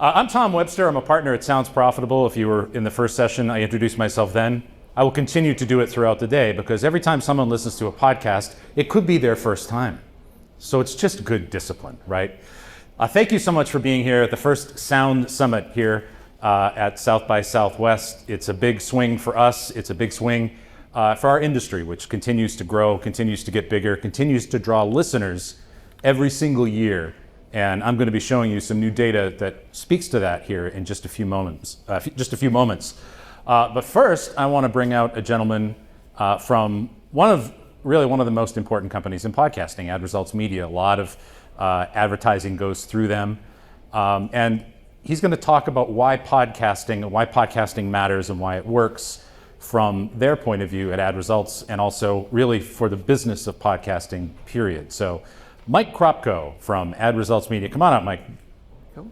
I'm Tom Webster. I'm a partner at Sounds Profitable. If you were in the first session, I introduced myself then. I will continue to do it throughout the day because every time someone listens to a podcast, it could be their first time. So it's just good discipline, right? Thank you so much for being here at the first Sound Summit here at South by Southwest. It's a big swing for us. It's a big swing for our industry, which continues to grow, continues to get bigger, continues to draw listeners every single year. And I'm going to be showing you some new data that speaks to that here in just a few moments. But first, I want to bring out a gentleman from one of the most important companies in podcasting, Ad Results Media. A lot of advertising goes through them. And he's going to talk about why podcasting matters and why it works from their point of view at Ad Results, and also really for the business of podcasting, period. So Mike Kropko from Ad Results Media. Come on up, Mike. Cool.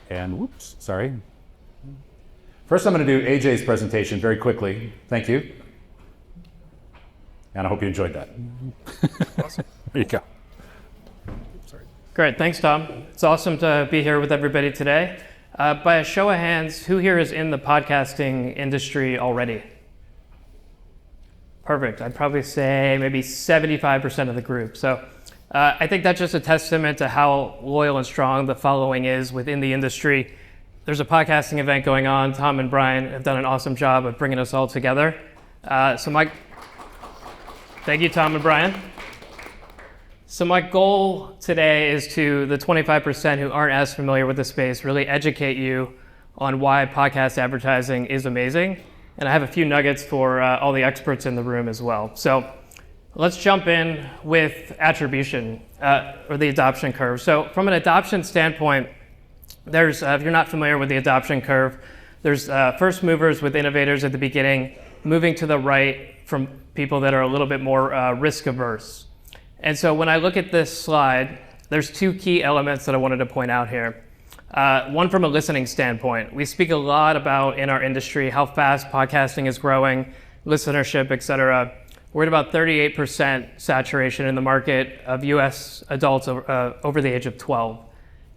And whoops, sorry. First, I'm going to do AJ's presentation very quickly. Thank you. And I hope you enjoyed that. Awesome. There you go. Sorry. Great, thanks, Tom. It's awesome to be here with everybody today. By a show of hands, who here is in the podcasting industry already? Perfect. I'd probably say maybe 75% of the group. So I think that's just a testament to how loyal and strong the following is within the industry. There's a podcasting event going on. Tom and Brian have done an awesome job of bringing us all together. Thank you, Tom and Brian. So my goal today is to the 25% who aren't as familiar with the space, really educate you on why podcast advertising is amazing. And I have a few nuggets for all the experts in the room as well. So let's jump in with attribution or the adoption curve. So from an adoption standpoint, there's, if you're not familiar with the adoption curve, there's first movers with innovators at the beginning, moving to the right from people that are a little bit more risk averse. And so when I look at this slide, there's two key elements that I wanted to point out here. One from a listening standpoint. We speak a lot about in our industry how fast podcasting is growing, listenership, et cetera. We're at about 38% saturation in the market of US adults over the age of 12.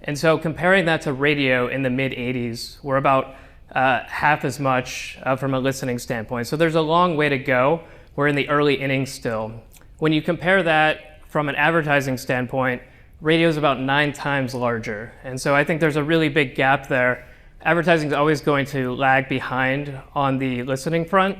And so comparing that to radio in the mid 80s, we're about half as much from a listening standpoint. So there's a long way to go. We're in the early innings still. When you compare that from an advertising standpoint, radio is about 9 times larger. And so I think there's a really big gap there. Advertising is always going to lag behind on the listening front,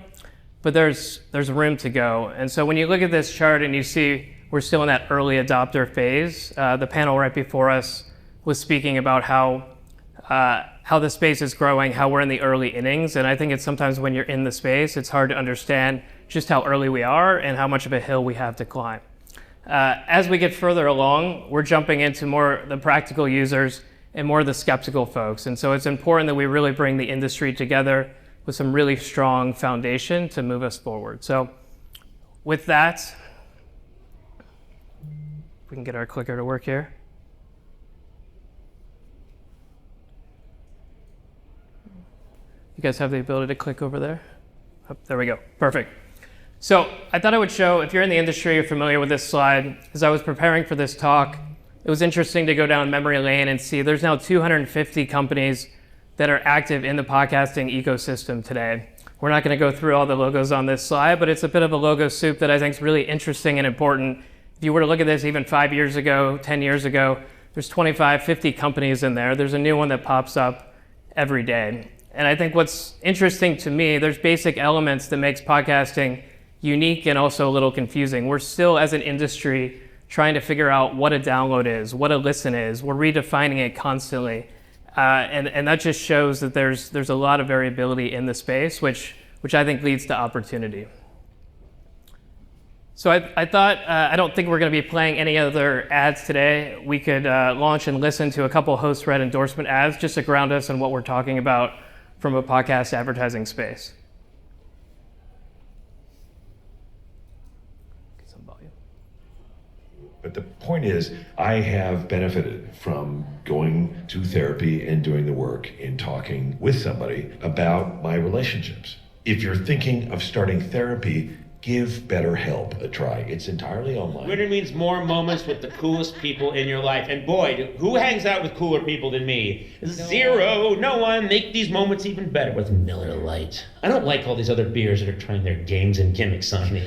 but there's room to go. And so when you look at this chart and you see we're still in that early adopter phase, the panel right before us was speaking about how the space is growing, how we're in the early innings. And I think it's sometimes when you're in the space, it's hard to understand just how early we are and how much of a hill we have to climb. As we get further along, we're jumping into more the practical users and more the skeptical folks. And so it's important that we really bring the industry together with some really strong foundation to move us forward. So with that, we can get our clicker to work here. You guys have the ability to click over there? Oh, there we go. Perfect. So I thought I would show, if you're in the industry, you're familiar with this slide. As I was preparing for this talk, it was interesting to go down memory lane and see there's now 250 companies that are active in the podcasting ecosystem today. We're not going to go through all the logos on this slide, but it's a bit of a logo soup that I think is really interesting and important. If you were to look at this even 5 years ago, 10 years ago, there's 25, 50 companies in there. There's a new one that pops up every day. And I think what's interesting to me, there's basic elements that makes podcasting unique and also a little confusing. We're still, as an industry, trying to figure out what a download is, what a listen is. We're redefining it constantly. And that just shows that there's a lot of variability in the space, which I think leads to opportunity. So I thought, I don't think we're going to be playing any other ads today. We could launch and listen to a couple host-read endorsement ads just to ground us in what we're talking about from a podcast advertising space. Get some volume. But the point is, I have benefited from going to therapy and doing the work and talking with somebody about my relationships. If you're thinking of starting therapy, give BetterHelp a try. It's entirely online. Twitter means more moments with the coolest people in your life. And boy, who hangs out with cooler people than me? Zero. No one. Make these moments even better with Miller Lite. I don't like all these other beers that are trying their games and gimmicks on me.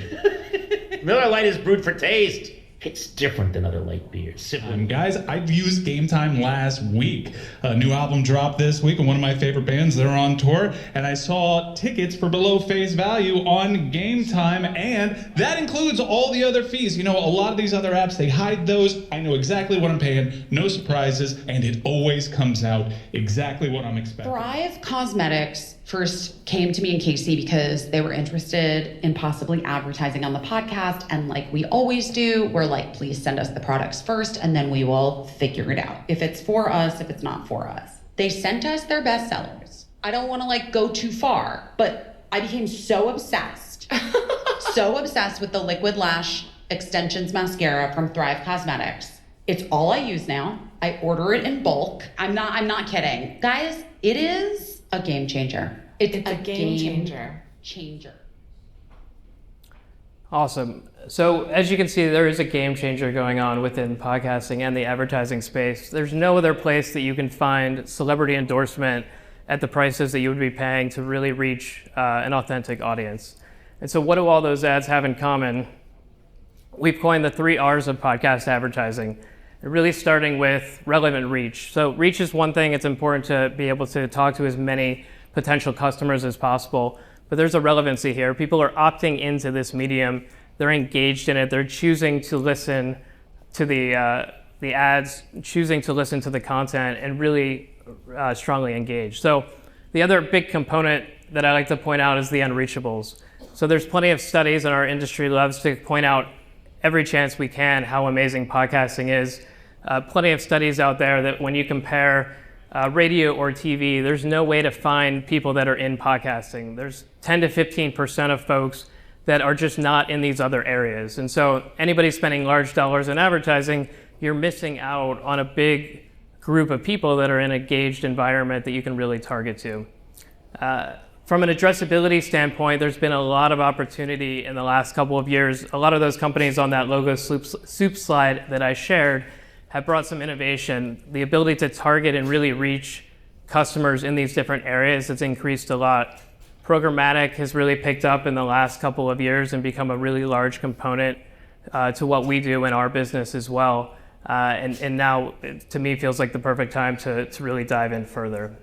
Miller Lite is brewed for taste. It's different than other light beers. Guys, I used Game Time last week. A new album dropped this week, and one of my favorite bands, they're on tour, and I saw tickets for below face value on Game Time, and that includes all the other fees. You know, a lot of these other apps, they hide those. I know exactly what I'm paying, no surprises, and it always comes out exactly what I'm expecting. Thrive Cosmetics first came to me and Casey because they were interested in possibly advertising on the podcast, and like we always do, we're like, please send us the products first and then we will figure it out. If it's for us, if it's not for us. They sent us their best sellers. I don't want to like go too far, but I became so obsessed, so obsessed with the Liquid Lash Extensions Mascara from Thrive Cosmetics. It's all I use now. I order it in bulk. I'm not kidding. Guys, it is a game changer. It's a game changer. Awesome. So as you can see, there is a game changer going on within podcasting and the advertising space. There's no other place that you can find celebrity endorsement at the prices that you would be paying to really reach an authentic audience. And so what do all those ads have in common? We've coined the 3 R's of podcast advertising, really starting with relevant reach. So reach is one thing. It's important to be able to talk to as many potential customers as possible. But there's a relevancy here. People are opting into this medium. They're engaged in it. They're choosing to listen to the ads, choosing to listen to the content, and really strongly engaged. So the other big component that I like to point out is the unreachables. So there's plenty of studies, and our industry loves to point out every chance we can how amazing podcasting is. Plenty of studies out there that when you compare radio or TV, there's no way to find people that are in podcasting. There's 10 to 15% of folks that are just not in these other areas. And so anybody spending large dollars in advertising, you're missing out on a big group of people that are in an engaged environment that you can really target to. From an addressability standpoint, there's been a lot of opportunity in the last couple of years. A lot of those companies on that logo soup slide that I shared have brought some innovation. The ability to target and really reach customers in these different areas has increased a lot. Programmatic has really picked up in the last couple of years and become a really large component to what we do in our business as well. And now, to me, feels like the perfect time to really dive in further.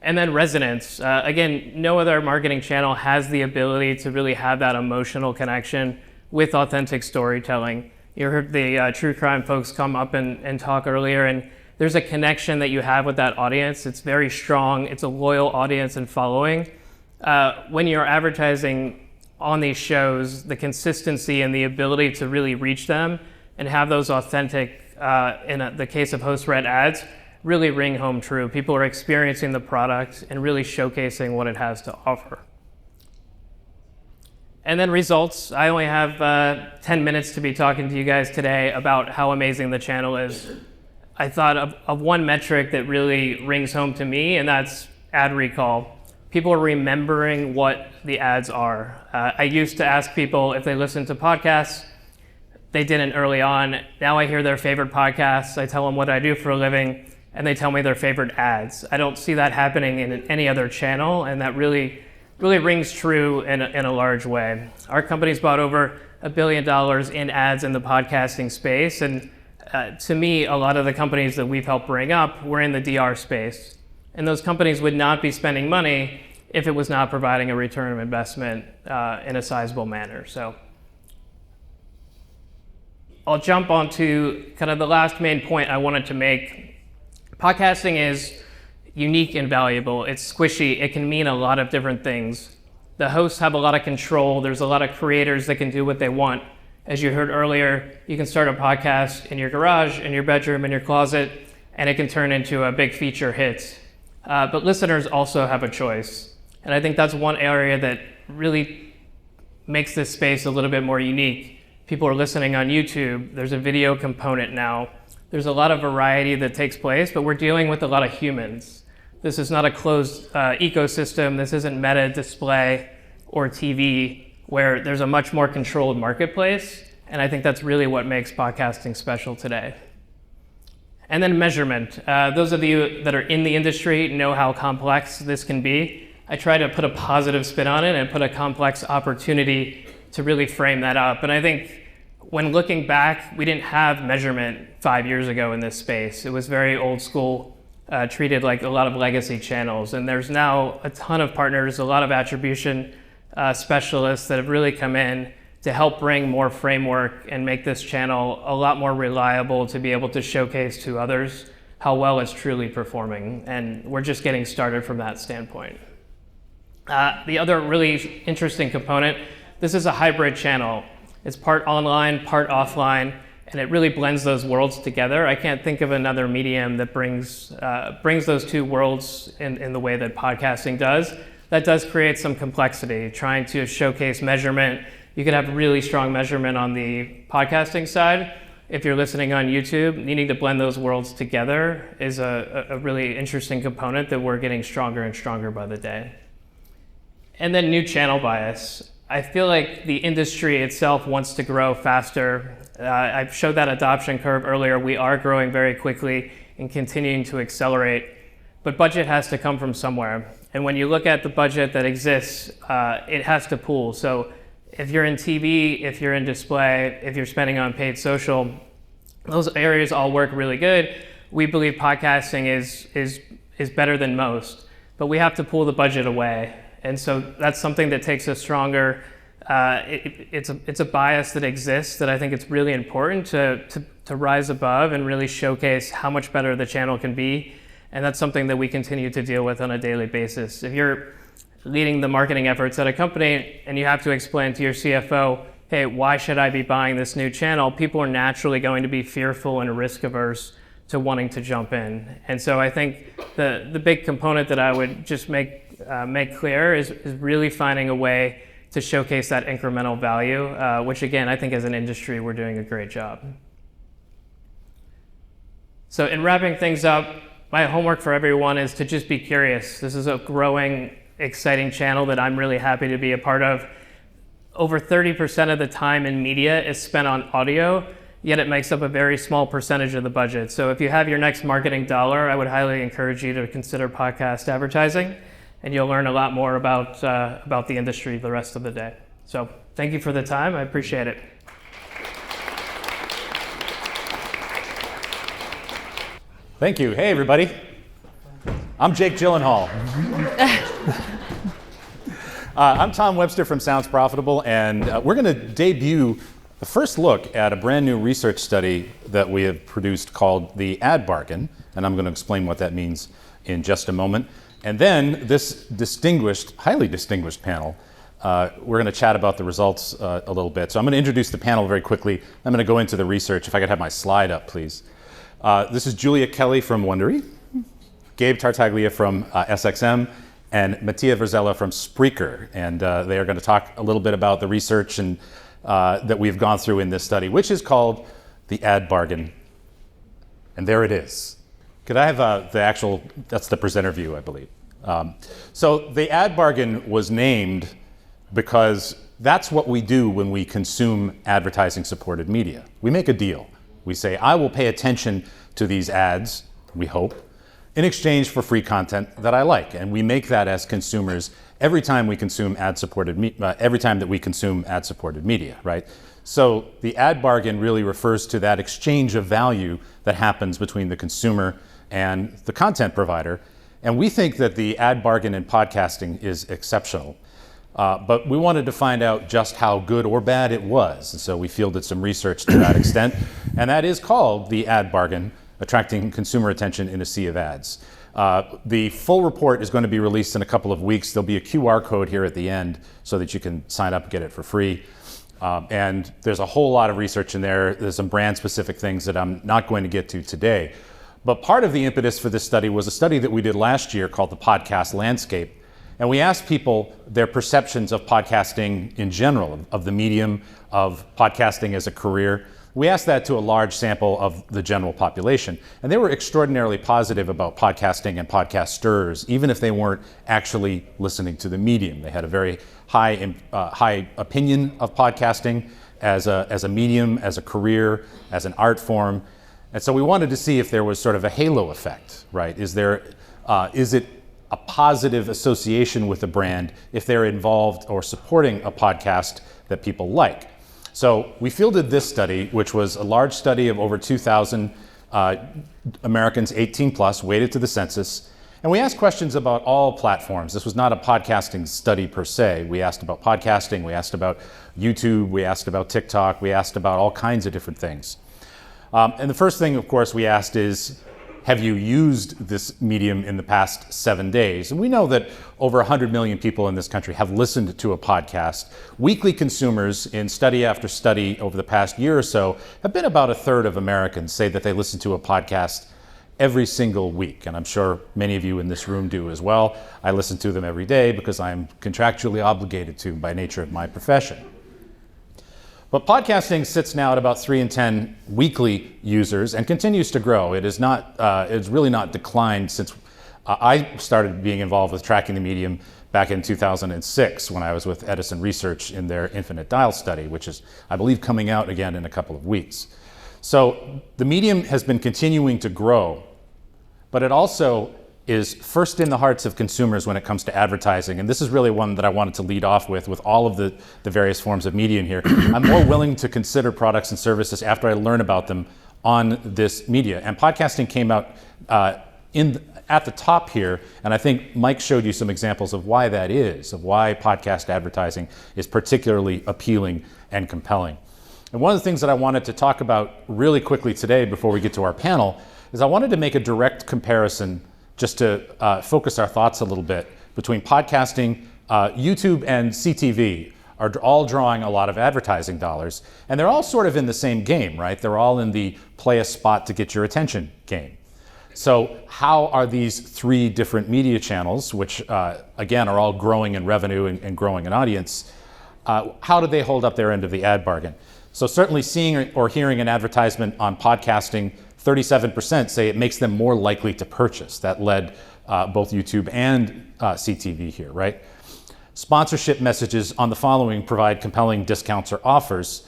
And then resonance. Again, no other marketing channel has the ability to really have that emotional connection with authentic storytelling. You heard the true crime folks come up and talk earlier, and there's a connection that you have with that audience. It's very strong. It's a loyal audience and following. When you're advertising on these shows, the consistency and the ability to really reach them and have those authentic, the case of host-read ads, really ring home true. People are experiencing the product and really showcasing what it has to offer. And then results. I only have 10 minutes to be talking to you guys today about how amazing the channel is. I thought of one metric that really rings home to me, and that's ad recall. People are remembering what the ads are. I used to ask people if they listened to podcasts. They didn't early on. Now I hear their favorite podcasts. I tell them what I do for a living, and they tell me their favorite ads. I don't see that happening in any other channel, and that really rings true in a large way. Our company's bought over $1 billion in ads in the podcasting space, and to me, a lot of the companies that we've helped bring up were in the DR space. And those companies would not be spending money if it was not providing a return of investment in a sizable manner. So I'll jump onto kind of the last main point I wanted to make. Podcasting is unique and valuable. It's squishy. It can mean a lot of different things. The hosts have a lot of control. There's a lot of creators that can do what they want. As you heard earlier, you can start a podcast in your garage, in your bedroom, in your closet, and it can turn into a big feature hit. But listeners also have a choice. And I think that's one area that really makes this space a little bit more unique. People are listening on YouTube. There's a video component now. There's a lot of variety that takes place, but we're dealing with a lot of humans. This is not a closed ecosystem. This isn't meta display or TV. where there's a much more controlled marketplace. And I think that's really what makes podcasting special today. And then measurement. Those of you that are in the industry know how complex this can be. I try to put a positive spin on it and put a complex opportunity to really frame that up. And I think when looking back, we didn't have measurement 5 years ago in this space. It was very old school, treated like a lot of legacy channels. And there's now a ton of partners, a lot of attribution specialists that have really come in to help bring more framework and make this channel a lot more reliable to be able to showcase to others how well it's truly performing. And we're just getting started from that standpoint. The other really interesting component, this is a hybrid channel. It's part online, part offline, and it really blends those worlds together. I can't think of another medium that brings those two worlds in the way that podcasting does. That does create some complexity, trying to showcase measurement. You could have really strong measurement on the podcasting side. If you're listening on YouTube, needing to blend those worlds together is a really interesting component that we're getting stronger and stronger by the day. And then new channel bias. I feel like the industry itself wants to grow faster. I showed that adoption curve earlier. We are growing very quickly and continuing to accelerate, but budget has to come from somewhere. And when you look at the budget that exists, it has to pool. So if you're in TV, if you're in display, if you're spending on paid social, those areas all work really good. We believe podcasting is better than most, but we have to pull the budget away. And so that's something that takes us stronger. It's a bias that exists that I think it's really important to rise above and really showcase how much better the channel can be. And that's something that we continue to deal with on a daily basis. If you're leading the marketing efforts at a company and you have to explain to your CFO, hey, why should I be buying this new channel? People are naturally going to be fearful and risk averse to wanting to jump in. And so I think the big component that I would just make clear is really finding a way to showcase that incremental value, which again, I think as an industry, we're doing a great job. So in wrapping things up, my homework for everyone is to just be curious. This is a growing, exciting channel that I'm really happy to be a part of. Over 30% of the time in media is spent on audio, yet it makes up a very small percentage of the budget. So if you have your next marketing dollar, I would highly encourage you to consider podcast advertising, and you'll learn a lot more about the industry the rest of the day. So thank you for the time. I appreciate it. Thank you. Hey, everybody. I'm Jake Gyllenhaal. I'm Tom Webster from Sounds Profitable, and we're going to debut the first look at a brand new research study that we have produced called the Ad Bargain, and I'm going to explain what that means in just a moment. And then this distinguished, highly distinguished panel, we're going to chat about the results a little bit. So I'm going to introduce the panel very quickly. I'm going to go into the research. If I could have my slide up, please. This is Julia Kelly from Wondery, Gabe Tartaglia from SXM, and Mattia Verzella from Spreaker. And they are going to talk a little bit about the research and that we've gone through in this study, which is called the Ad Bargain. And there it is. Could I have the actual, that's the presenter view, I believe. So the Ad Bargain was named because that's what we do when we consume advertising supported media. We make a deal. We say, I will pay attention to these ads, we hope, in exchange for free content that I like. And we make that as consumers every time we consume ad-supported every time that we consume ad-supported media, right? So the Ad Bargain really refers to that exchange of value that happens between the consumer and the content provider. And we think that the Ad Bargain in podcasting is exceptional. But we wanted to find out just how good or bad it was. And so we fielded some research to that extent. And that is called the Ad Bargain, Attracting Consumer Attention in a Sea of Ads. The full report is going to be released in a couple of weeks. There'll be a QR code here at the end so that you can sign up and get it for free. And there's a whole lot of research in there. There's some brand-specific things that I'm not going to get to today. But part of the impetus for this study was a study that we did last year called the Podcast Landscape. And we asked people their perceptions of podcasting in general, of the medium, of podcasting as a career. We asked that to a large sample of the general population, and they were extraordinarily positive about podcasting and podcasters, even if they weren't actually listening to the medium. They had a very high opinion of podcasting as a medium, as a career, as an art form. And so we wanted to see if there was sort of a halo effect, right? Is it a positive association with a brand if they're involved or supporting a podcast that people like? So we fielded this study, which was a large study of over 2,000 Americans 18 plus, weighted to the census. And we asked questions about all platforms. This was not a podcasting study per se. We asked about podcasting, we asked about YouTube, we asked about TikTok, we asked about all kinds of different things. And the first thing, of course, we asked is, have you used this medium in the past 7 days? And we know that over 100 million people in this country have listened to a podcast. Weekly consumers, in study after study over the past year or so, have been about a third of Americans say that they listen to a podcast every single week. And I'm sure many of you in this room do as well. I listen to them every day because I'm contractually obligated to by nature of my profession. But podcasting sits now at about 3 in 10 weekly users and continues to grow. It is not, it's really not declined since I started being involved with tracking the medium back in 2006 when I was with Edison Research in their Infinite Dial study, which is, I believe, coming out again in a couple of weeks. So the medium has been continuing to grow, but it also is first in the hearts of consumers when it comes to advertising. And this is really one that I wanted to lead off with all of the various forms of media in here. I'm more willing to consider products and services after I learn about them on this media. And podcasting came out at the top here, and I think Mike showed you some examples of why that is, of why podcast advertising is particularly appealing and compelling. And one of the things that I wanted to talk about really quickly today before we get to our panel is I wanted to make a direct comparison, just to focus our thoughts a little bit, between podcasting, YouTube and CTV are all drawing a lot of advertising dollars, and they're all sort of in the same game, right? They're all in the play a spot to get your attention game. So how are these three different media channels, which again are all growing in revenue and growing in audience, how do they hold up their end of the ad bargain? So certainly seeing or hearing an advertisement on podcasting, 37% say it makes them more likely to purchase. That led both YouTube and CTV here, right? Sponsorship messages on the following provide compelling discounts or offers.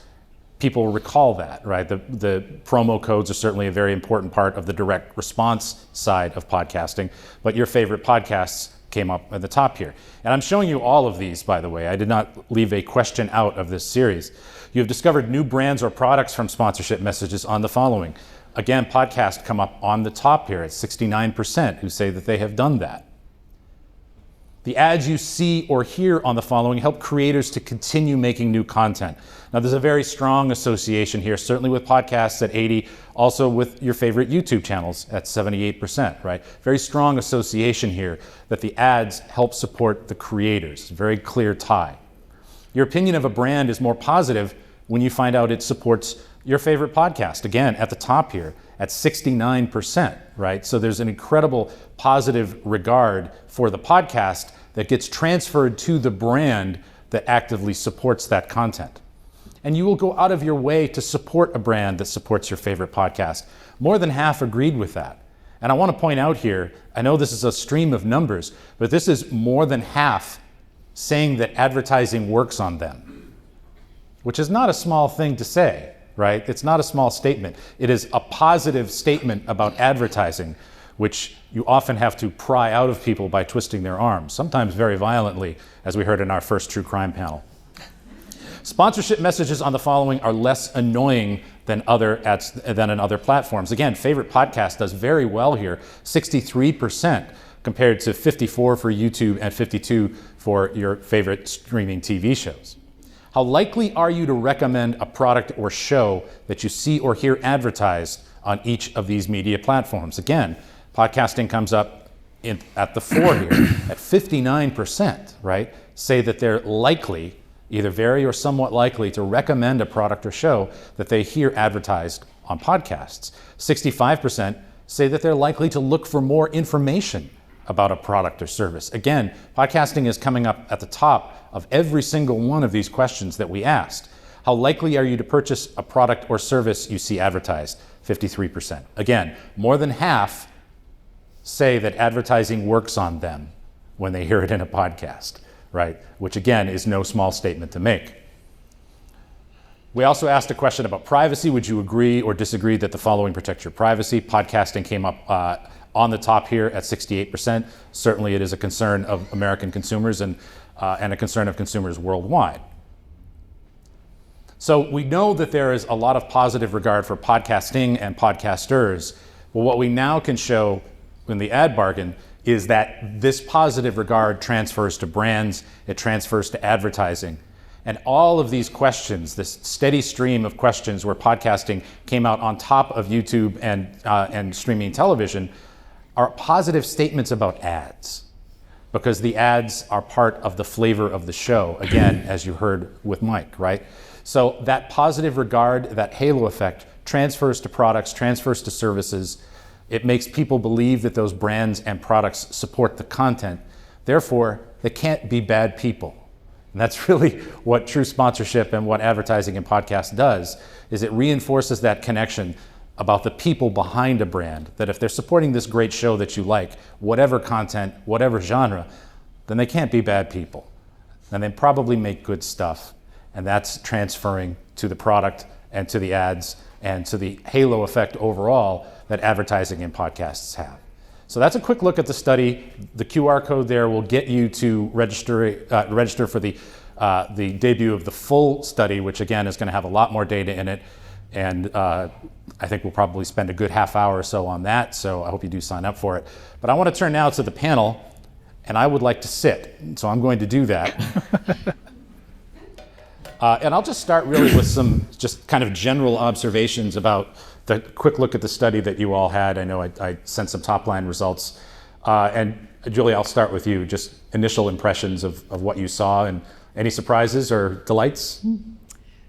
People recall that, right? The promo codes are certainly a very important part of the direct response side of podcasting, but your favorite podcasts came up at the top here. And I'm showing you all of these, by the way. I did not leave a question out of this series. You have discovered new brands or products from sponsorship messages on the following. Again, podcasts come up on the top here at 69% who say that they have done that. The ads you see or hear on the following help creators to continue making new content. Now, there's a very strong association here, certainly with podcasts at 80, also with your favorite YouTube channels at 78%, right? Very strong association here that the ads help support the creators. Very clear tie. Your opinion of a brand is more positive when you find out it supports your favorite podcast, again, at the top here at 69%, right? So there's an incredible positive regard for the podcast that gets transferred to the brand that actively supports that content. And you will go out of your way to support a brand that supports your favorite podcast. More than half agreed with that. And I want to point out here, I know this is a stream of numbers, but this is more than half saying that advertising works on them, which is not a small thing to say. Right? It's not a small statement. It is a positive statement about advertising, which you often have to pry out of people by twisting their arms, sometimes very violently, as we heard in our first true crime panel. Sponsorship messages on the following are less annoying than in other platforms. Again, favorite podcast does very well here, 63% compared to 54 for YouTube and 52 for your favorite streaming TV shows. How likely are you to recommend a product or show that you see or hear advertised on each of these media platforms? Again, podcasting comes up at the 4 here, at 59%, right? Say that they're likely, either very or somewhat likely, to recommend a product or show that they hear advertised on podcasts. 65% say that they're likely to look for more information about a product or service. Again, podcasting is coming up at the top of every single one of these questions that we asked. How likely are you to purchase a product or service you see advertised? 53%. Again, more than half say that advertising works on them when they hear it in a podcast, right? Which again is no small statement to make. We also asked a question about privacy. Would you agree or disagree that the following protects your privacy? Podcasting came up on the top here at 68%. Certainly it is a concern of American consumers and a concern of consumers worldwide. So we know that there is a lot of positive regard for podcasting and podcasters. But what we now can show in the ad bargain is that this positive regard transfers to brands, it transfers to advertising. And all of these questions, this steady stream of questions where podcasting came out on top of YouTube and streaming television, are positive statements about ads, because the ads are part of the flavor of the show, again, as you heard with Mike, right? So that positive regard, that halo effect, transfers to products, transfers to services. It makes people believe that those brands and products support the content. Therefore, they can't be bad people. And that's really what true sponsorship and what advertising and podcast does, is it reinforces that connection about the people behind a brand, that if they're supporting this great show that you like, whatever content, whatever genre, then they can't be bad people. And they probably make good stuff. And that's transferring to the product and to the ads and to the halo effect overall that advertising and podcasts have. So that's a quick look at the study. The QR code there will get you to register for the debut of the full study, which again is going to have a lot more data in it. And I think we'll probably spend a good half hour or so on that. So I hope you do sign up for it. But I want to turn now to the panel, and I would like to sit. So I'm going to do that. And I'll just start really with some just kind of general observations about the quick look at the study that you all had. I know I sent some top line results. And Julie, I'll start with you. Just initial impressions of what you saw and any surprises or delights?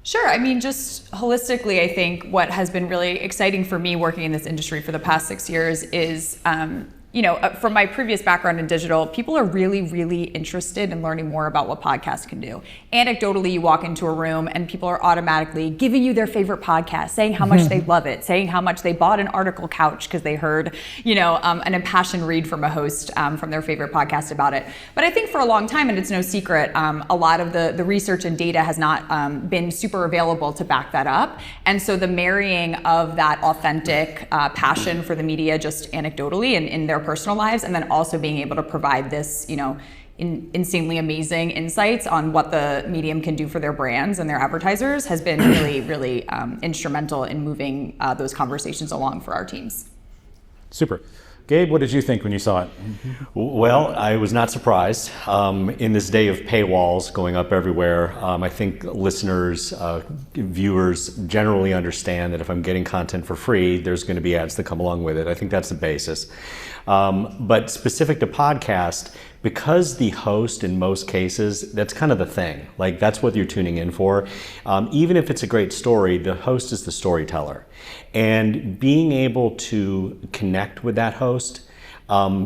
Sure. I mean, just holistically, I think what has been really exciting for me working in this industry for the past 6 years is, from my previous background in digital, people are really, really interested in learning more about what podcasts can do. Anecdotally, you walk into a room and people are automatically giving you their favorite podcast, saying how much they love it, saying how much they bought an article couch because they heard, an impassioned read from a host from their favorite podcast about it. But I think for a long time, and it's no secret, a lot of the research and data has not been super available to back that up. And so the marrying of that authentic passion for the media just anecdotally and in their personal lives, and then also being able to provide this, insanely amazing insights on what the medium can do for their brands and their advertisers has been really, really instrumental in moving those conversations along for our teams. Super. Gabe, what did you think when you saw it? Well, I was not surprised. In this day of paywalls going up everywhere, I think listeners, viewers generally understand that if I'm getting content for free, there's going to be ads that come along with it. I think that's the basis. But specific to podcast, because the host in most cases, that's kind of the thing. Like that's what you're tuning in for. Even if it's a great story, the host is the storyteller. And being able to connect with that host,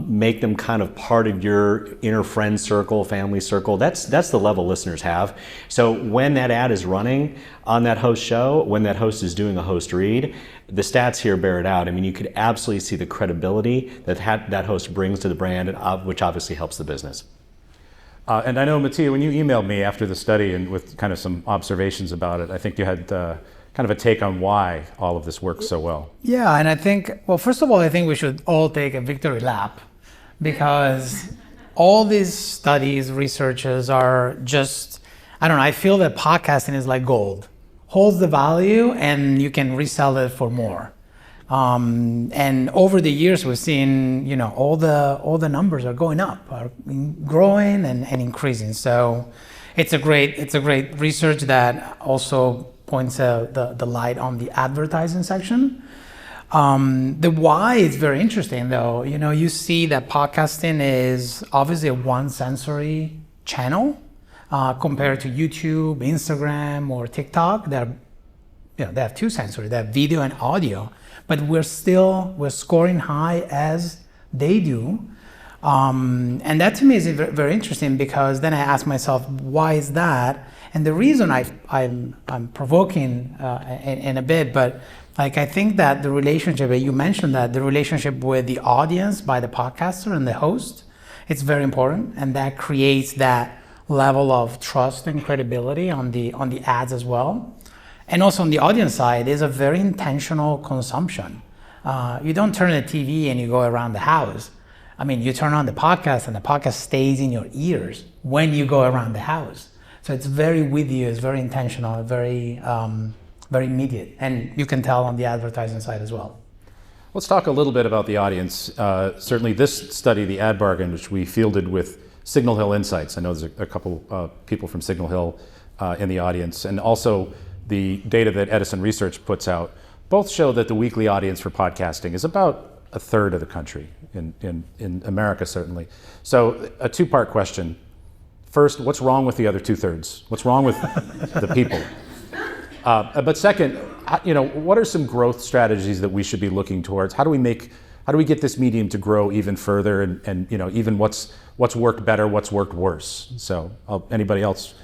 make them kind of part of your inner friend circle, family circle, that's the level listeners have. So when that ad is running on that host show, when that host is doing a host read, the stats here bear it out. I mean, you could absolutely see the credibility that host brings to the brand, which obviously helps the business. And I know, Mattia, when you emailed me after the study and with kind of some observations about it, I think you had kind of a take on why all of this works so well. Yeah, and I think, well, first of all, I think we should all take a victory lap, because all these studies, researches are just, I feel that podcasting is like gold. Holds the value and you can resell it for more. And over the years, we've seen, all the numbers are going up, are growing and increasing. So it's a great research that also points the light on the advertising section. The why is very interesting though. You see that podcasting is obviously a one sensory channel compared to YouTube, Instagram, or TikTok. They have two sensory, they have video and audio, but we're scoring high as they do. And that to me is very interesting, because then I ask myself, why is that? And the reason I'm provoking in a bit, but like I think that the relationship, you mentioned that the relationship with the audience by the podcaster and the host, it's very important, and that creates that level of trust and credibility on the ads as well. And also on the audience side is a very intentional consumption. You don't turn the TV and you go around the house. I mean, you turn on the podcast and the podcast stays in your ears when you go around the house. So it's very with you, it's very intentional, very immediate. And you can tell on the advertising side as well. Let's talk a little bit about the audience. Certainly this study, the Ad Bargain, which we fielded with Signal Hill Insights. I know there's a couple people from Signal Hill in the audience, and also the data that Edison Research puts out, both show that the weekly audience for podcasting is about a third of the country in America, certainly. So a two-part question. First, what's wrong with the other two-thirds? What's wrong with the people? But second, what are some growth strategies that we should be looking towards? How do we get this medium to grow even further, and even what's worked better, what's worked worse? So anybody else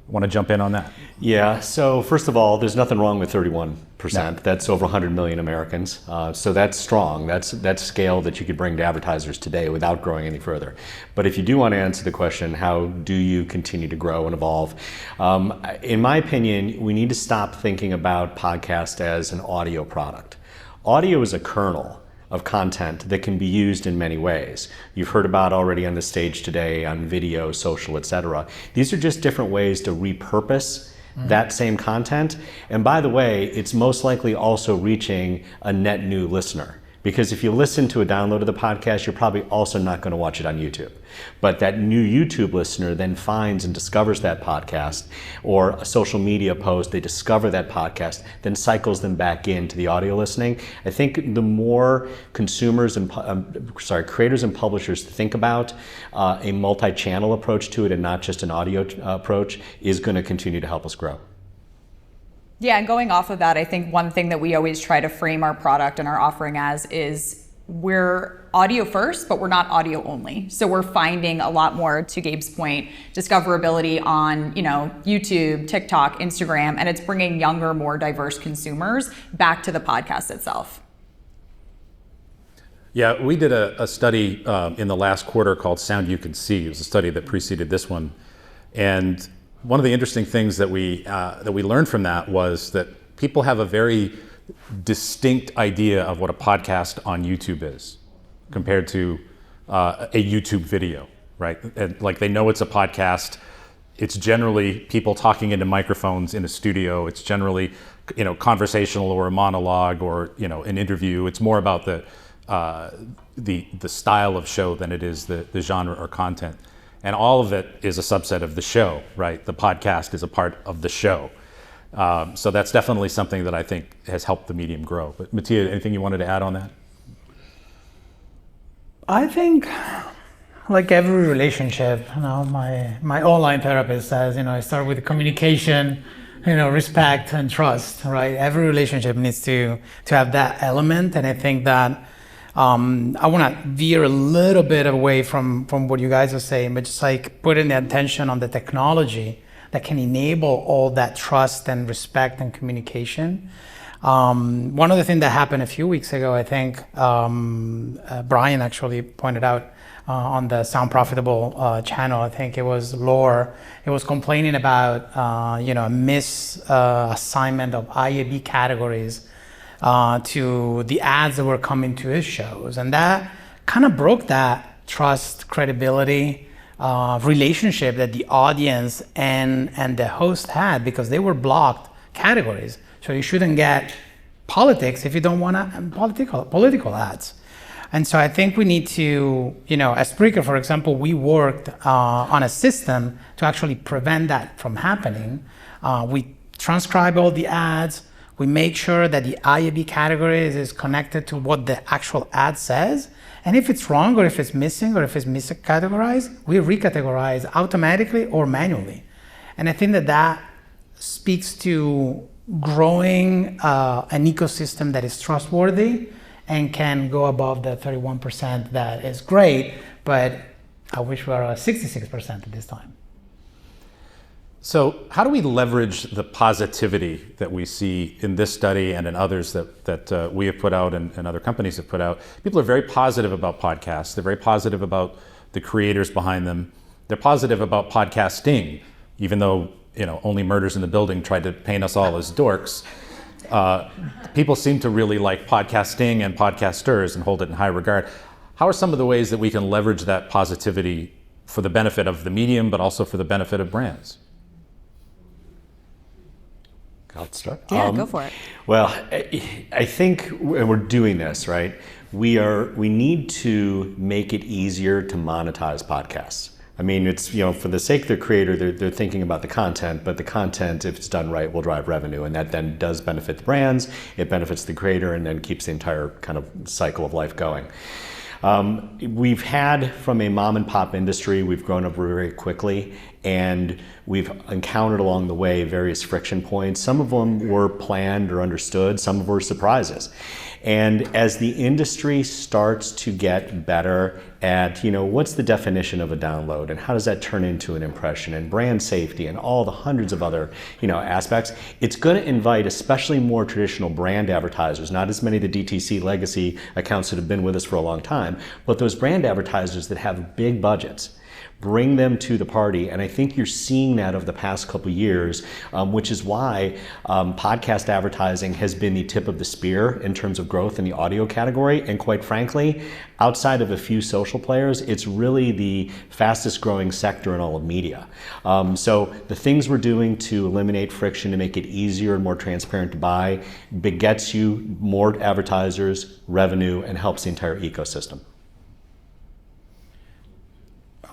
want to jump in on that? Yeah, so first of all, there's nothing wrong with 31%. No. That's over 100 million Americans. So that's strong. That's scale that you could bring to advertisers today without growing any further. But if you do want to answer the question, how do you continue to grow and evolve? In my opinion, we need to stop thinking about podcast as an audio product. Audio is a kernel of content that can be used in many ways. You've heard about already on the stage today on video, social, etc. These are just different ways to repurpose that same content. And by the way, it's most likely also reaching a net new listener. Because if you listen to a download of the podcast, you're probably also not going to watch it on YouTube. But that new YouTube listener then finds and discovers that podcast, or a social media post, they discover that podcast, then cycles them back into the audio listening. I think the more consumers and creators and publishers think about a multi-channel approach to it and not just an audio approach is going to continue to help us grow. Yeah, and going off of that, I think one thing that we always try to frame our product and our offering as is we're audio first, but we're not audio only. So we're finding a lot more, to Gabe's point, discoverability on YouTube, TikTok, Instagram, and it's bringing younger, more diverse consumers back to the podcast itself. Yeah, we did a study in the last quarter called Sound You Can See. It was a study that preceded this one, and one of the interesting things that we learned from that was that people have a very distinct idea of what a podcast on YouTube is compared to a YouTube video, right? And like they know it's a podcast. It's generally people talking into microphones in a studio. It's generally conversational or a monologue or an interview. It's more about the style of show than it is the genre or content. And all of it is a subset of the show, right? The podcast is a part of the show. So that's definitely something that I think has helped the medium grow. But Mattia, anything you wanted to add on that? I think, like every relationship, my online therapist says, I start with communication, respect and trust, right? Every relationship needs to have that element, and I think that I want to veer a little bit away from what you guys are saying, but just like putting the attention on the technology that can enable all that trust and respect and communication. One of the things that happened a few weeks ago, I think Brian actually pointed out on the Sound Profitable channel, I think it was Lore, it was complaining about a misassignment of IAB categories to the ads that were coming to his shows. And that kind of broke that trust, credibility, relationship that the audience and the host had, because they were blocked categories. So you shouldn't get politics if you don't want political ads. And so I think we need to, as Spreaker, for example, we worked on a system to actually prevent that from happening. We transcribe all the ads. We make sure that the IAB categories is connected to what the actual ad says. And if it's wrong, or if it's missing, or if it's miscategorized, we recategorize automatically or manually. And I think that speaks to growing an ecosystem that is trustworthy and can go above the 31% that is great, but I wish we were at 66% at this time. So how do we leverage the positivity that we see in this study and in others that we have put out and other companies have put out? People are very positive about podcasts. They're very positive about the creators behind them. They're positive about podcasting, even though only Murders in the Building tried to paint us all as dorks. People seem to really like podcasting and podcasters and hold it in high regard. How are some of the ways that we can leverage that positivity for the benefit of the medium, but also for the benefit of brands? I'll start. Yeah, go for it. Well, I think, and we're doing this, right? We need to make it easier to monetize podcasts. I mean, it's, for the sake of the creator, they're thinking about the content, but the content, if it's done right, will drive revenue. And that then does benefit the brands, it benefits the creator, and then keeps the entire kind of cycle of life going. We've had, from a mom and pop industry, we've grown up very quickly, and we've encountered along the way various friction points. Some of them were planned or understood, some of them were surprises. And as the industry starts to get better at, what's the definition of a download and how does that turn into an impression and brand safety and all the hundreds of other, aspects, it's going to invite especially more traditional brand advertisers, not as many of the DTC legacy accounts that have been with us for a long time, but those brand advertisers that have big budgets. Bring them to the party, and I think you're seeing that over the past couple of years, which is why podcast advertising has been the tip of the spear in terms of growth in the audio category, and quite frankly, outside of a few social players, it's really the fastest growing sector in all of media. So the things we're doing to eliminate friction, to make it easier and more transparent to buy, begets you more advertisers, revenue, and helps the entire ecosystem.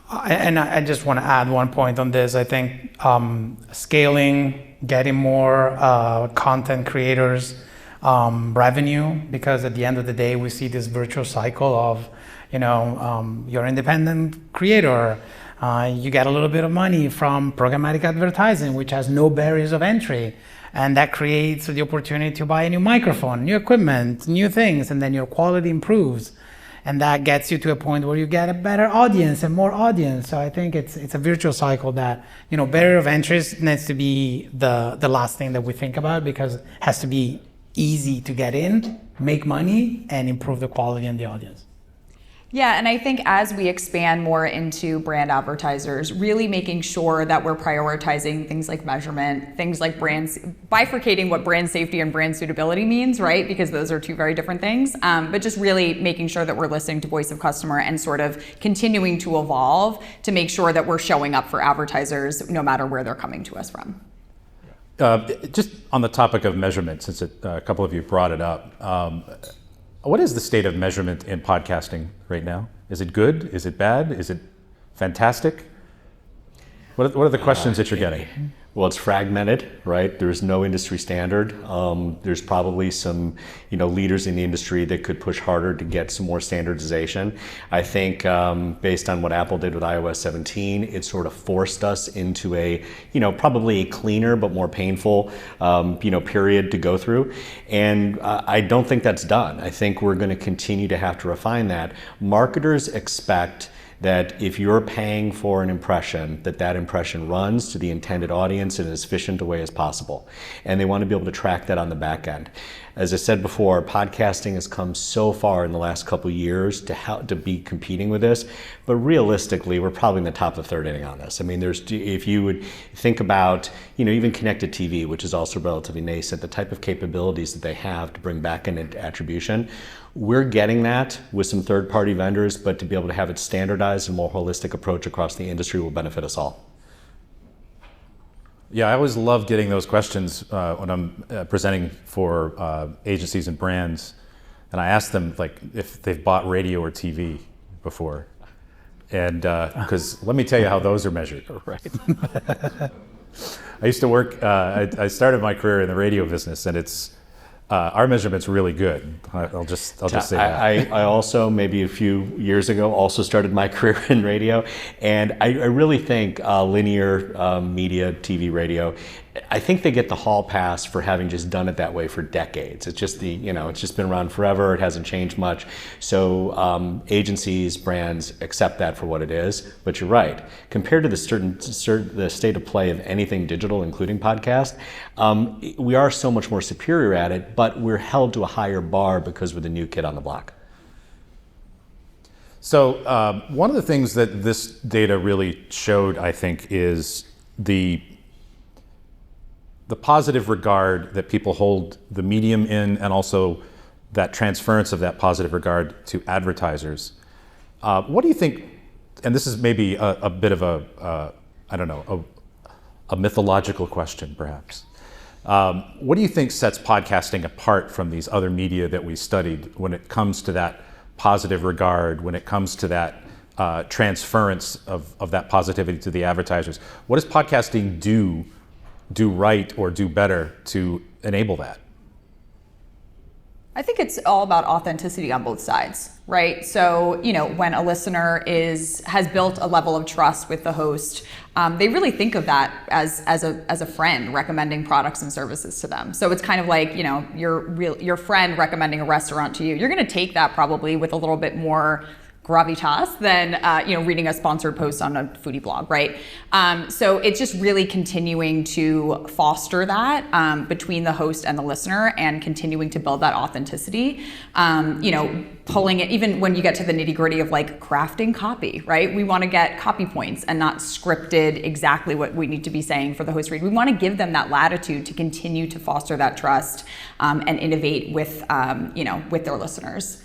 And I just want to add one point on this. I think scaling, getting more content creators revenue, because at the end of the day, we see this virtuous cycle of, you're an independent creator, you get a little bit of money from programmatic advertising, which has no barriers of entry. And that creates the opportunity to buy a new microphone, new equipment, new things, and then your quality improves. And that gets you to a point where you get a better audience and more audience. So I think it's a virtuous cycle that, barrier of entry needs to be the last thing that we think about, because it has to be easy to get in, make money, and improve the quality and the audience. Yeah, and I think as we expand more into brand advertisers, really making sure that we're prioritizing things like measurement, things like brands, bifurcating what brand safety and brand suitability means, right? Because those are two very different things. But just really making sure that we're listening to voice of customer and sort of continuing to evolve to make sure that we're showing up for advertisers no matter where they're coming to us from. Just on the topic of measurement, since a couple of you brought it up, what is the state of measurement in podcasting right now? Is it good? Is it bad? Is it fantastic? What are the questions that you're getting? Well, it's fragmented, right? There's no industry standard. There's probably some, leaders in the industry that could push harder to get some more standardization. I think based on what Apple did with iOS 17, it sort of forced us into a, probably a cleaner but more painful, period to go through. And I don't think that's done. I think we're going to continue to have to refine that. Marketers expect that if you're paying for an impression, that impression runs to the intended audience in as efficient a way as possible. And they want to be able to track that on the back end. As I said before, podcasting has come so far in the last couple of years to be competing with this, but realistically, we're probably in the top of the third inning on this. I mean, if you would think about, even connected TV, which is also relatively nascent, the type of capabilities that they have to bring back in attribution, we're getting that with some third-party vendors, but to be able to have it standardized and more holistic approach across the industry will benefit us all. Yeah, I always love getting those questions when I'm presenting for agencies and brands, and I ask them if they've bought radio or TV before, and because let me tell you how those are measured. Right. I used to work. I started my career in the radio business, and it's our measurement's really good. I'll just say that. I also, maybe a few years ago, also started my career in radio, and I really think linear media, TV, radio, I think they get the hall pass for having just done it that way for decades. It's just it's just been around forever. It hasn't changed much. So agencies, brands accept that for what it is. But you're right. Compared to the state of play of anything digital, including podcast, we are so much more superior at it. But we're held to a higher bar because we're the new kid on the block. So one of the things that this data really showed, I think, is the positive regard that people hold the medium in, and also that transference of that positive regard to advertisers. What do you think, and this is maybe a bit of a mythological question perhaps. What do you think sets podcasting apart from these other media that we studied when it comes to that positive regard, when it comes to that transference of that positivity to the advertisers? What does podcasting do right or do better to enable that? I think it's all about authenticity on both sides, right? So, when a listener has built a level of trust with the host, they really think of that as a friend recommending products and services to them. So it's kind of like, your friend recommending a restaurant to you. You're going to take that probably with a little bit more gravitas than reading a sponsored post on a foodie blog, right? So it's just really continuing to foster that between the host and the listener, and continuing to build that authenticity. Pulling it, even when you get to the nitty gritty of like crafting copy, right? We want to get copy points and not scripted exactly what we need to be saying for the host read. We want to give them that latitude to continue to foster that trust and innovate with their listeners.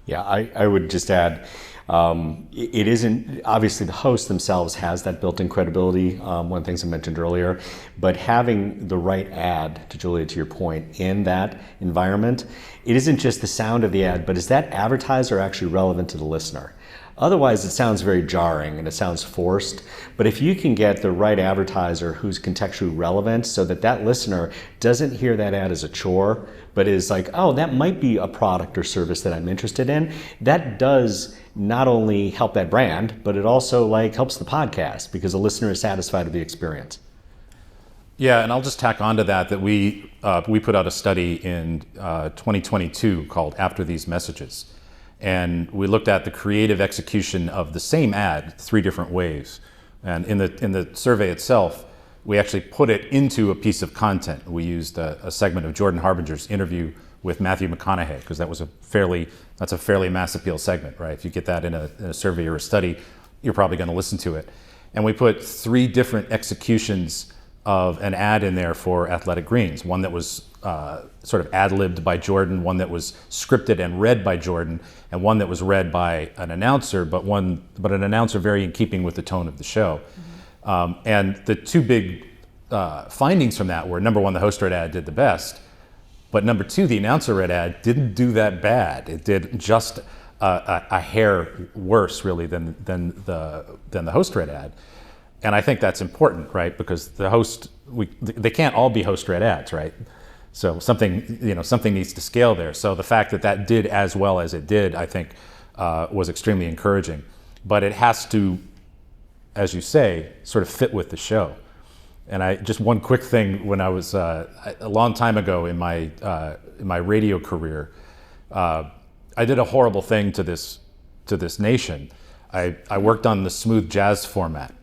Yeah, I would just add, it isn't, obviously the hosts themselves has that built-in credibility, one of the things I mentioned earlier, but having the right ad, to your point, in that environment, it isn't just the sound of the ad, but is that advertiser actually relevant to the listener? Otherwise, it sounds very jarring and it sounds forced. But if you can get the right advertiser who's contextually relevant, so that listener doesn't hear that ad as a chore, but is like, oh, that might be a product or service that I'm interested in, that does not only help that brand, but it also helps the podcast because the listener is satisfied with the experience. Yeah, and I'll just tack on to that we put out a study in 2022 called After These Messages. And we looked at the creative execution of the same ad 3 different ways. And in the survey itself, we actually put it into a piece of content. We used a segment of Jordan Harbinger's interview with Matthew McConaughey, because that's a fairly mass appeal segment, right? If you get that in a survey or a study, you're probably going to listen to it. And we put 3 different executions of an ad in there for Athletic Greens. One that was sort of ad-libbed by Jordan, one that was scripted and read by Jordan, and one that was read by an announcer, but an announcer very in keeping with the tone of the show. Mm-hmm. And the 2 big findings from that were, number 1, the host-read ad did the best, but number 2, the announcer-read ad didn't do that bad. It did just a hair worse, really, than the host-read ad. And I think that's important, right? Because they can't all be host-read ads, right? So something needs to scale there. So the fact that did as well as it did, I think, was extremely encouraging. But it has to, as you say, sort of fit with the show. And just one quick thing, when I was a long time ago in my radio career, I did a horrible thing to this nation. I worked on the smooth jazz format.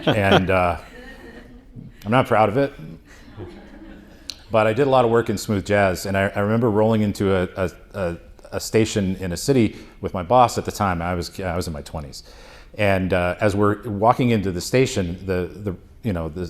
And I'm not proud of it, but I did a lot of work in smooth jazz, and I remember rolling into a station in a city with my boss at the time. I was in my 20s, and as we're walking into the station, the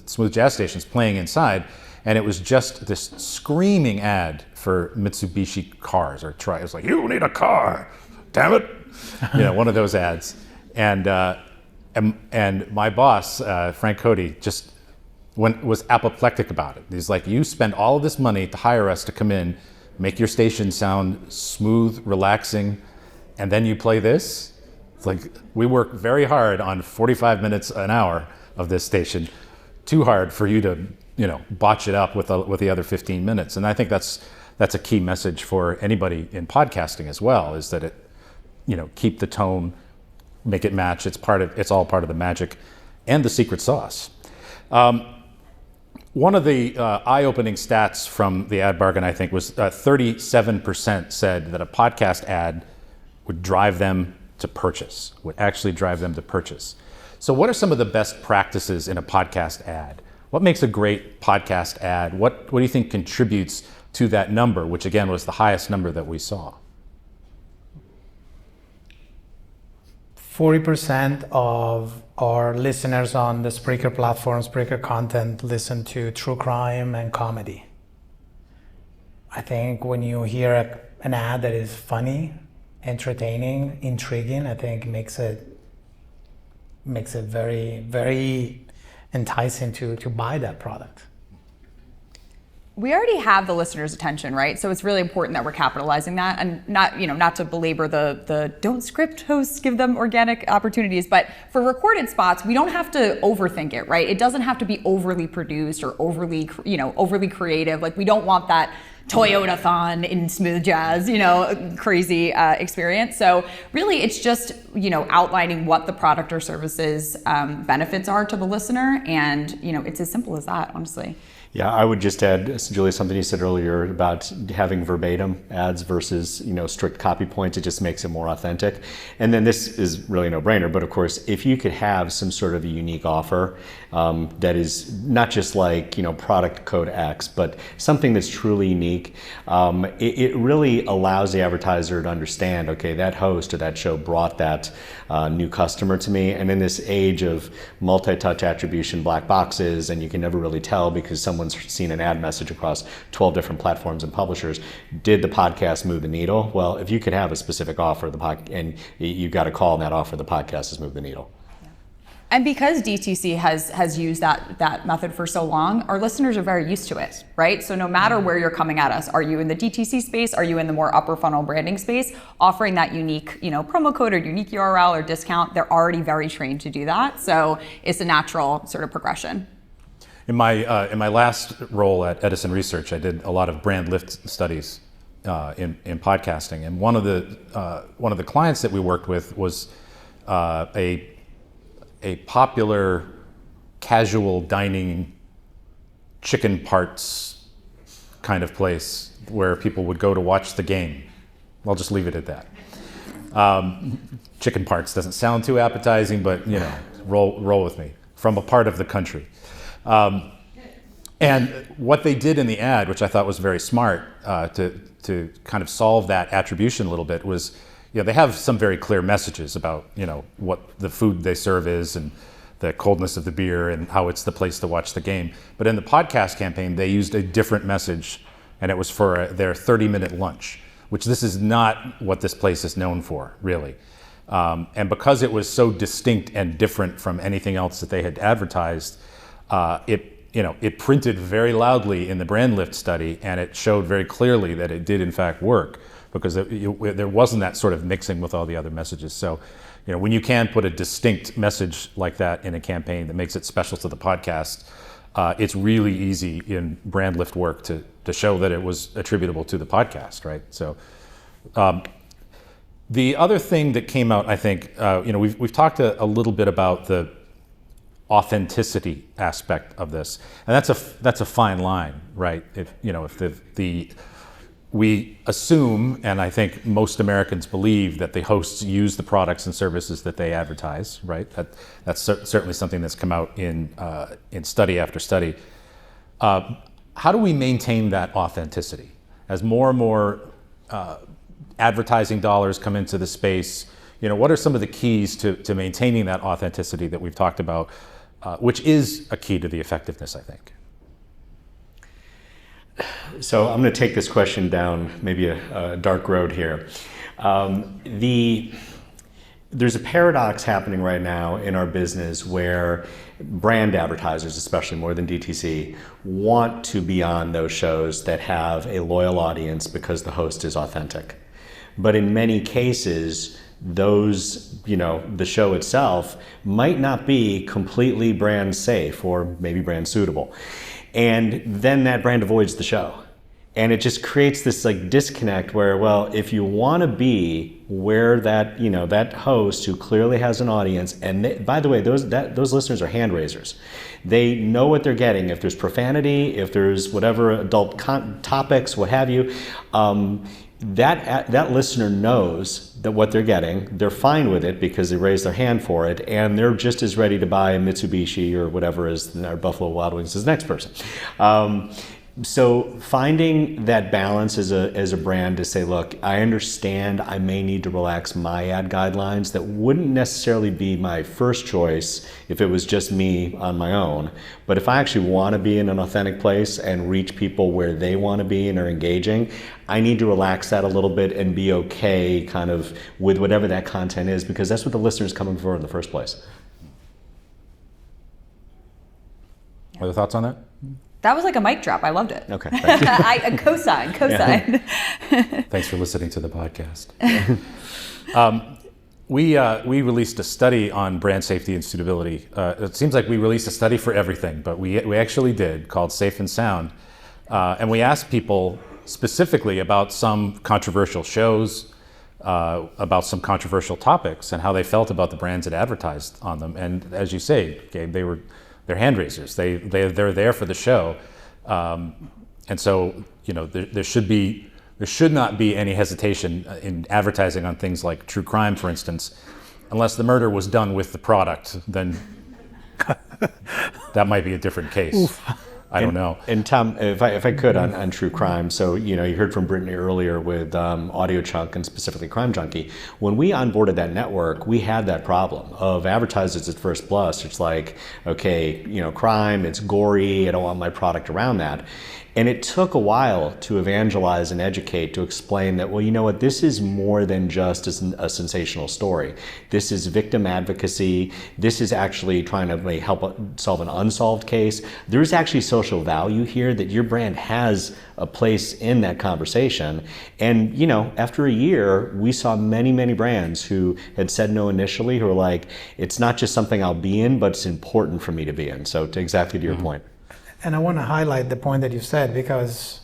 smooth jazz station's playing inside, and it was just this screaming ad for Mitsubishi cars or It was like, "You need a car, damn it," one of those ads, And my boss, Frank Cody, just was apoplectic about it. He's like, "You spend all of this money to hire us to come in, make your station sound smooth, relaxing, and then you play this?" It's like, we work very hard on 45 minutes an hour of this station, too hard for you to, botch it up with the other 15 minutes. And I think that's a key message for anybody in podcasting as well, is that it, keep the tone, make it match. It's all part of the magic and the secret sauce. One of the eye-opening stats from the ad bargain, I think, was 37% said that a podcast ad would drive them to purchase, would actually drive them to purchase. So what are some of the best practices in a podcast ad? What makes a great podcast ad? What do you think contributes to that number, which again was the highest number that we saw? 40% of our listeners on the Spreaker platform, Spreaker content, listen to true crime and comedy. I think when you hear an ad that is funny, entertaining, intriguing, I think makes it very, very enticing to buy that product. We already have the listener's attention, right? So it's really important that we're capitalizing that, and not to belabor the don't script hosts, give them organic opportunities, but for recorded spots, we don't have to overthink it, right? It doesn't have to be overly produced or overly creative. Like, we don't want that Toyota-thon in smooth jazz, crazy experience. So really it's just, outlining what the product or services benefits are to the listener. And, it's as simple as that, honestly. Yeah, I would just add, Julia, something you said earlier about having verbatim ads versus, strict copy points. It just makes it more authentic. And then this is really a no-brainer, but of course, if you could have some sort of a unique offer that is not just like, product code X, but something that's truly unique, it really allows the advertiser to understand, okay, that host or that show brought that new customer to me. And in this age of multi-touch attribution black boxes, and you can never really tell because someone's seen an ad message across 12 different platforms and publishers, did the podcast move the needle? Well, if you could have a specific offer, and you got a call on that offer, the podcast has moved the needle. And because DTC has used that method for so long, our listeners are very used to it, right? So no matter where you're coming at us, are you in the DTC space? Are you in the more upper funnel branding space? Offering that unique, promo code or unique URL or discount, they're already very trained to do that. So it's a natural sort of progression. In my last role at Edison Research, I did a lot of brand lift studies in podcasting, and one of the clients that we worked with was a popular casual dining chicken parts kind of place where people would go to watch the game. I'll just leave it at that. Chicken parts doesn't sound too appetizing, but roll with me. From a part of the country. And what they did in the ad, which I thought was very smart to kind of solve that attribution a little bit, was they have some very clear messages about what the food they serve is and the coldness of the beer and how it's the place to watch the game. But in the podcast campaign, they used a different message, and it was for their 30-minute lunch, which this is not what this place is known for, really. And because it was so distinct and different from anything else that they had advertised, it printed very loudly in the brand lift study, and it showed very clearly that it did in fact work because there wasn't that sort of mixing with all the other messages. So, when you can put a distinct message like that in a campaign that makes it special to the podcast, it's really easy in brand lift work to show that it was attributable to the podcast, right? So, the other thing that came out, I think, we've talked a little bit about the authenticity aspect of this, and that's a fine line, right? If we assume, and I think most Americans believe, that the hosts use the products and services that they advertise, right? That's certainly something that's come out in study after study. How do we maintain that authenticity as more and more advertising dollars come into the space? What are some of the keys to maintaining that authenticity that we've talked about, which is a key to the effectiveness, I think? So I'm going to take this question down maybe a dark road here. There's a paradox happening right now in our business where brand advertisers, especially more than DTC, want to be on those shows that have a loyal audience because the host is authentic. But in many cases, those, the show itself might not be completely brand safe or maybe brand suitable. And then that brand avoids the show. And it just creates this like disconnect where, well, if you want to be where that, that host who clearly has an audience, and by the way, those listeners are hand raisers. They know what they're getting. If there's profanity, if there's whatever adult topics, what have you, that listener knows that what they're getting, they're fine with it because they raised their hand for it, and they're just as ready to buy a Mitsubishi or whatever as our Buffalo Wild Wings as the next person. So finding that balance as a brand to say, look, I understand I may need to relax my ad guidelines. That wouldn't necessarily be my first choice if it was just me on my own. But if I actually want to be in an authentic place and reach people where they want to be and are engaging, I need to relax that a little bit and be okay kind of with whatever that content is, because that's what the listener is coming for in the first place. Other thoughts on that? That was like a mic drop. I loved it. Okay. I co-sign. Yeah. Thanks for listening to the podcast. We released a study on brand safety and suitability. It seems like we released a study for everything, but we actually did, called Safe and Sound. And we asked people specifically about some controversial shows, about some controversial topics, and how they felt about the brands that advertised on them. And as you say, Gabe, they're hand raisers. They're there for the show, and so there should not be any hesitation in advertising on things like true crime, for instance, unless the murder was done with the product. Then that might be a different case. Oof. I don't know. And Tom, if I could on true crime, so you heard from Brittany earlier with Audio Chunk and specifically Crime Junkie. When we onboarded that network, we had that problem of advertisers at first blush. It's like, okay, crime, it's gory. I don't want my product around that. And it took a while to evangelize and educate, to explain that, well, you know what, this is more than just a sensational story. This is victim advocacy. This is actually trying to help solve an unsolved case. There's actually social value here that your brand has a place in that conversation. And, after a year, we saw many, many brands who had said no initially, who were like, it's not just something I'll be in, but it's important for me to be in. So exactly to your point. And I want to highlight the point that you said, because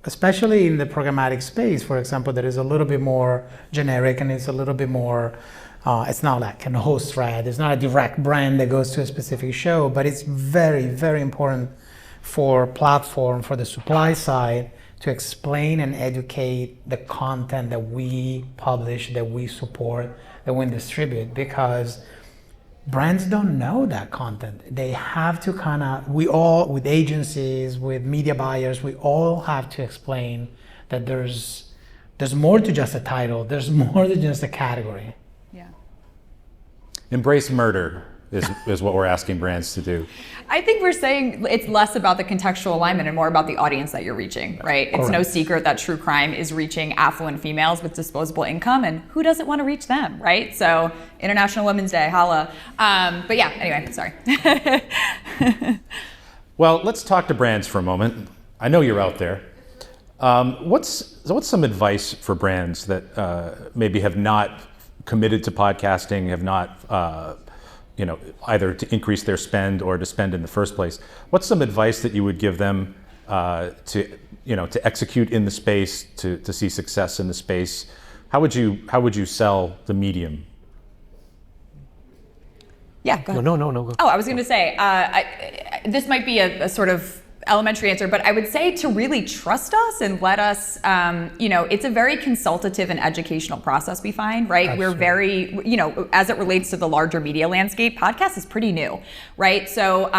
especially in the programmatic space, for example, that is a little bit more generic and it's a little bit more, it's not like a host thread, it's not a direct brand that goes to a specific show, but it's very, very important for platform, for the supply side, to explain and educate the content that we publish, that we support, that we distribute, because brands don't know that content. They have to we all, with agencies, with media buyers, we all have to explain that there's more to just a title. There's more than just a category. Yeah. Embrace murder is what we're asking brands to do. I think we're saying it's less about the contextual alignment and more about the audience that you're reaching, right? It's no secret that true crime is reaching affluent females with disposable income, and who doesn't want to reach them, right? So International Women's Day, holla. But yeah, anyway, sorry. Well, let's talk to brands for a moment. I know you're out there. What's some advice for brands that maybe have not committed to podcasting, have not either to increase their spend or to spend in the first place? What's some advice that you would give them to execute in the space, to see success in the space? How would you sell the medium? Yeah, go ahead. No. Go. Oh, I was going to say, this might be a sort of elementary answer, but I would say to really trust us and let us, it's a very consultative and educational process we find, right? Absolutely. We're very, as it relates to the larger media landscape, podcast is pretty new, right? So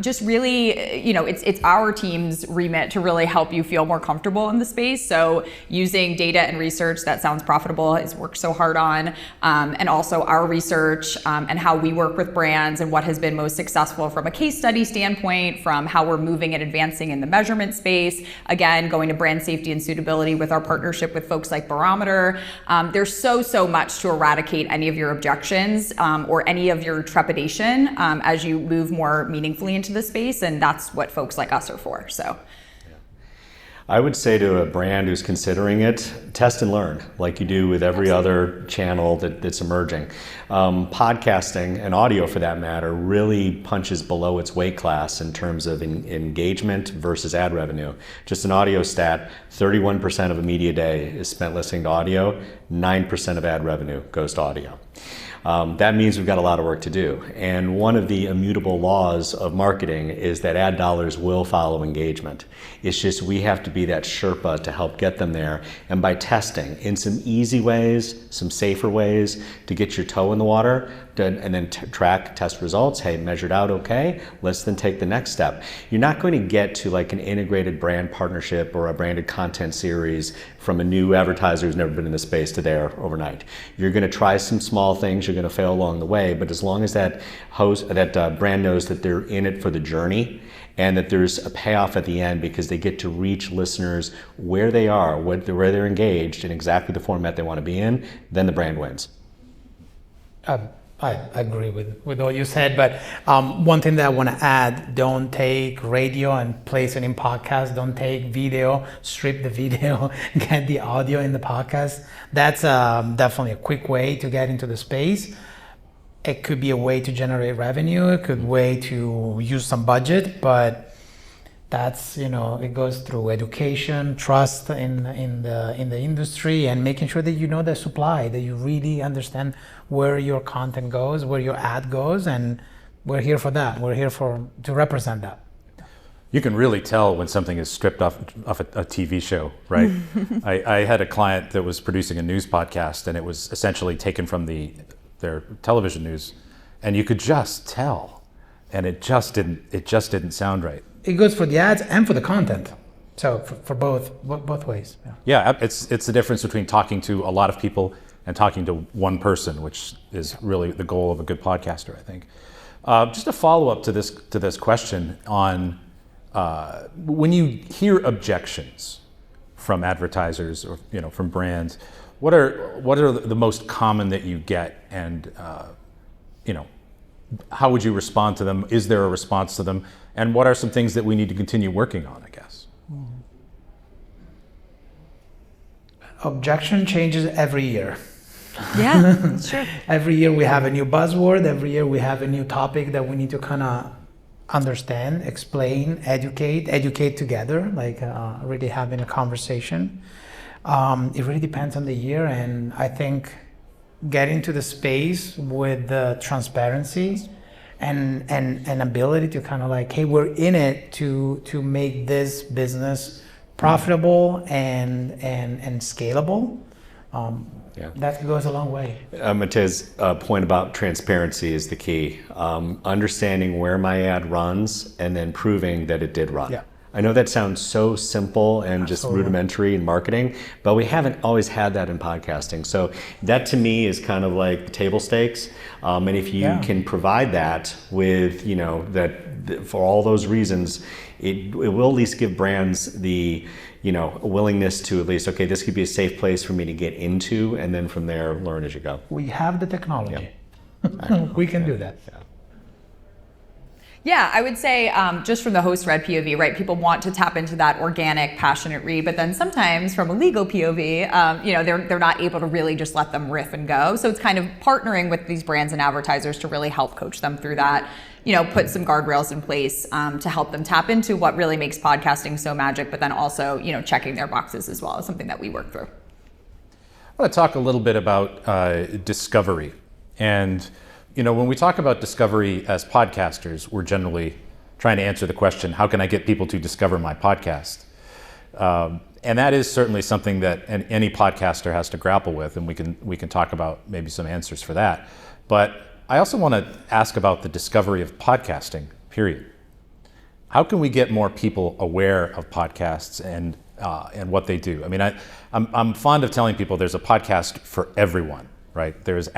just really, it's our team's remit to really help you feel more comfortable in the space. So using data and research that sounds profitable is worked so hard on, and also our research and how we work with brands and what has been most successful from a case study standpoint, from how we're moving and advancing in the measurement space. Again, going to brand safety and suitability with our partnership with folks like Barometer. There's so much to eradicate any of your objections or any of your trepidation as you move more meaningfully into the space, and that's what folks like us are for. So. I would say to a brand who's considering it, test and learn, like you do with every other channel that's emerging. Podcasting, and audio for that matter, really punches below its weight class in terms of engagement versus ad revenue. Just an audio stat, 31% of a media day is spent listening to audio, 9% of ad revenue goes to audio. That means we've got a lot of work to do. And one of the immutable laws of marketing is that ad dollars will follow engagement. It's just we have to be that Sherpa to help get them there. And by testing in some easy ways, some safer ways to get your toe in the water, and then track, test results. Hey, measured out, okay. Let's then take the next step. You're not going to get to like an integrated brand partnership or a branded content series from a new advertiser who's never been in the space to there overnight. You're going to try some small things. You're going to fail along the way. But as long as that brand knows that they're in it for the journey, and that there's a payoff at the end because they get to reach listeners where they are, where they're engaged in exactly the format they want to be in, then the brand wins. I agree with all you said, but one thing that I want to add, don't take radio and place it in podcast. Don't take video, strip the video, get the audio in the podcast. That's definitely a quick way to get into the space. It could be a way to generate revenue. It could be a way to use some budget, but that's, it goes through education, trust in the industry, and making sure that you know the supply, that you really understand where your content goes, where your ad goes, and we're here for that. We're here to represent that. You can really tell when something is stripped off a TV show, right? I had a client that was producing a news podcast, and it was essentially taken from their television news, and you could just tell, and it just didn't sound right. It goes for the ads and for the content, so for both ways. Yeah, it's the difference between talking to a lot of people and talking to one person, which is really the goal of a good podcaster, I think. Just a follow-up to this question on when you hear objections from advertisers or from brands, what are the most common that you get, and how would you respond to them? Is there a response to them? And what are some things that we need to continue working on, I guess? Objection changes every year. Yeah, sure. Every year we have a new buzzword. Every year we have a new topic that we need to kind of understand, explain, educate together, like really having a conversation. It really depends on the year, and I think getting to the space with the transparency and ability to kind of like, hey, we're in it to make this business profitable and scalable. That goes a long way. Matej's point about transparency is the key. Understanding where my ad runs and then proving that it did run. Yeah. I know that sounds so simple and just rudimentary in marketing, but we haven't always had that in podcasting. So that to me is kind of like table stakes. And if you can provide that with, that for all those reasons, it will at least give brands the, a willingness to at least, okay, this could be a safe place for me to get into, and then from there, learn as you go. We have the technology. We can do that. Yeah, I would say just from the host-read POV, right? People want to tap into that organic, passionate read, but then sometimes from a legal POV, they're not able to really just let them riff and go. So it's kind of partnering with these brands and advertisers to really help coach them through that. Put some guardrails in place to help them tap into what really makes podcasting so magic, but then also, checking their boxes as well is something that we work through. I want to talk a little bit about discovery. And when we talk about discovery as podcasters, we're generally trying to answer the question, how can I get people to discover my podcast? And that is certainly something that any podcaster has to grapple with, and we can talk about maybe some answers for that. But I also want to ask about the discovery of podcasting, period. How can we get more people aware of podcasts and what they do? I mean, I'm fond of telling people there's a podcast for everyone. Right? There's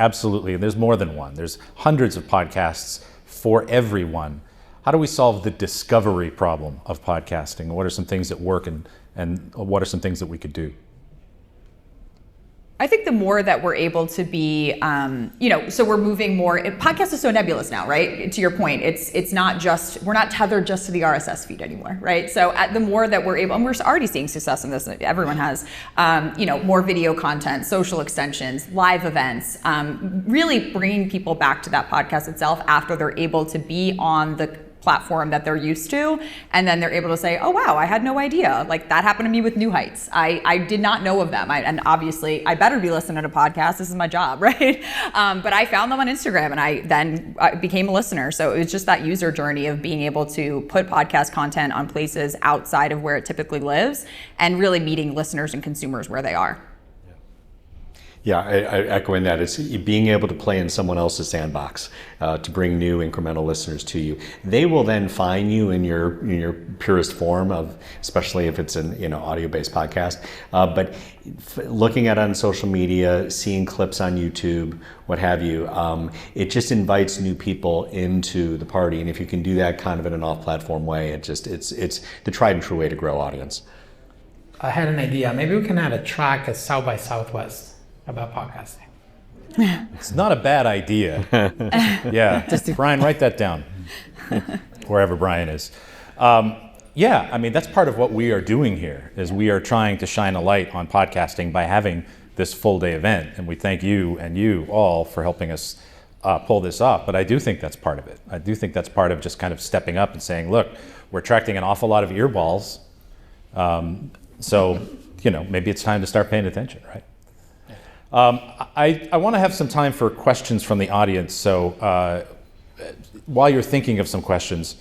more than one. There's hundreds of podcasts for everyone. How do we solve the discovery problem of podcasting? What are some things that work and what are some things that we could do? I think the more that we're able to be, so we're moving more. Podcast is so nebulous now, right? To your point, it's not just, we're not tethered just to the RSS feed anymore, right? So the more that we're able, and we're already seeing success in this. Everyone has, more video content, social extensions, live events, really bringing people back to that podcast itself after they're able to be on the platform that they're used to, and then they're able to say, oh wow, I had no idea. Like that happened to me with New Heights. I did not know of them. And obviously I better be listening to podcasts. This is my job, right? But I found them on Instagram and I became a listener. So it was just that user journey of being able to put podcast content on places outside of where it typically lives and really meeting listeners and consumers where they are. Yeah, I echo in that. It's being able to play in someone else's sandbox to bring new incremental listeners to you. They will then find you in your purest form of, especially if it's an audio-based podcast. But looking at it on social media, seeing clips on YouTube, what have you, it just invites new people into the party. And if you can do that kind of in an off-platform way, it's the tried and true way to grow audience. I had an idea. Maybe we can have a track at South by Southwest about podcasting. It's not a bad idea. Yeah, Brian, write that down, wherever Brian is. That's part of what we are doing here, is we are trying to shine a light on podcasting by having this full day event, and we thank you and you all for helping us pull this off. But I do think that's part of it. I do think that's part of just kind of stepping up and saying, look, we're attracting an awful lot of earballs, so maybe it's time to start paying attention, right? I want to have some time for questions from the audience, so while you're thinking of some questions,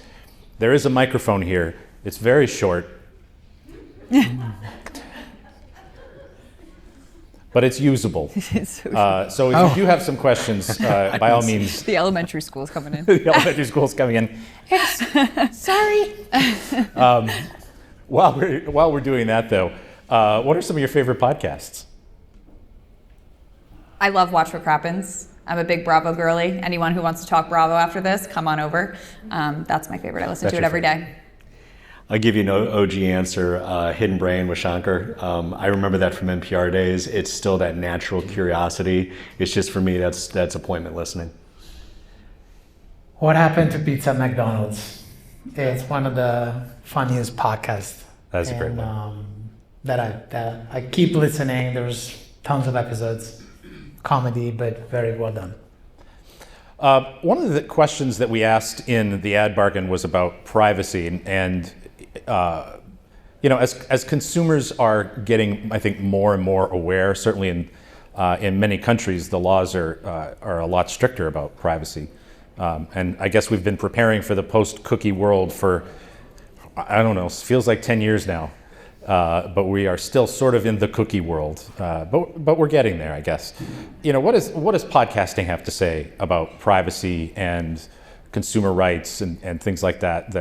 there is a microphone here. It's very short, but it's usable. So if you do have some questions, by all means. The elementary school's coming in. The elementary school's coming in. Sorry. While we're doing that, though, what are some of your favorite podcasts? I love Watch What Crappens. I'm a big Bravo girly. Anyone who wants to talk Bravo after this, come on over. That's my favorite. I listen to it every day. I'll give you an OG answer, Hidden Brain with Shankar. I remember that from NPR days. It's still that natural curiosity. It's just, for me, that's appointment listening. What Happened to Pizza at McDonald's? It's one of the funniest podcasts. That's a great one. That I keep listening. There's tons of episodes. Comedy, but very well done. One of the questions that we asked in the ad bargain was about privacy, and as consumers are getting, I think, more and more aware, certainly in many countries, the laws are a lot stricter about privacy. And I guess we've been preparing for the post-cookie world for, I don't know, feels like 10 years now. But we are still sort of in the cookie world, but we're getting there, I guess. What does podcasting have to say about privacy and consumer rights and things like that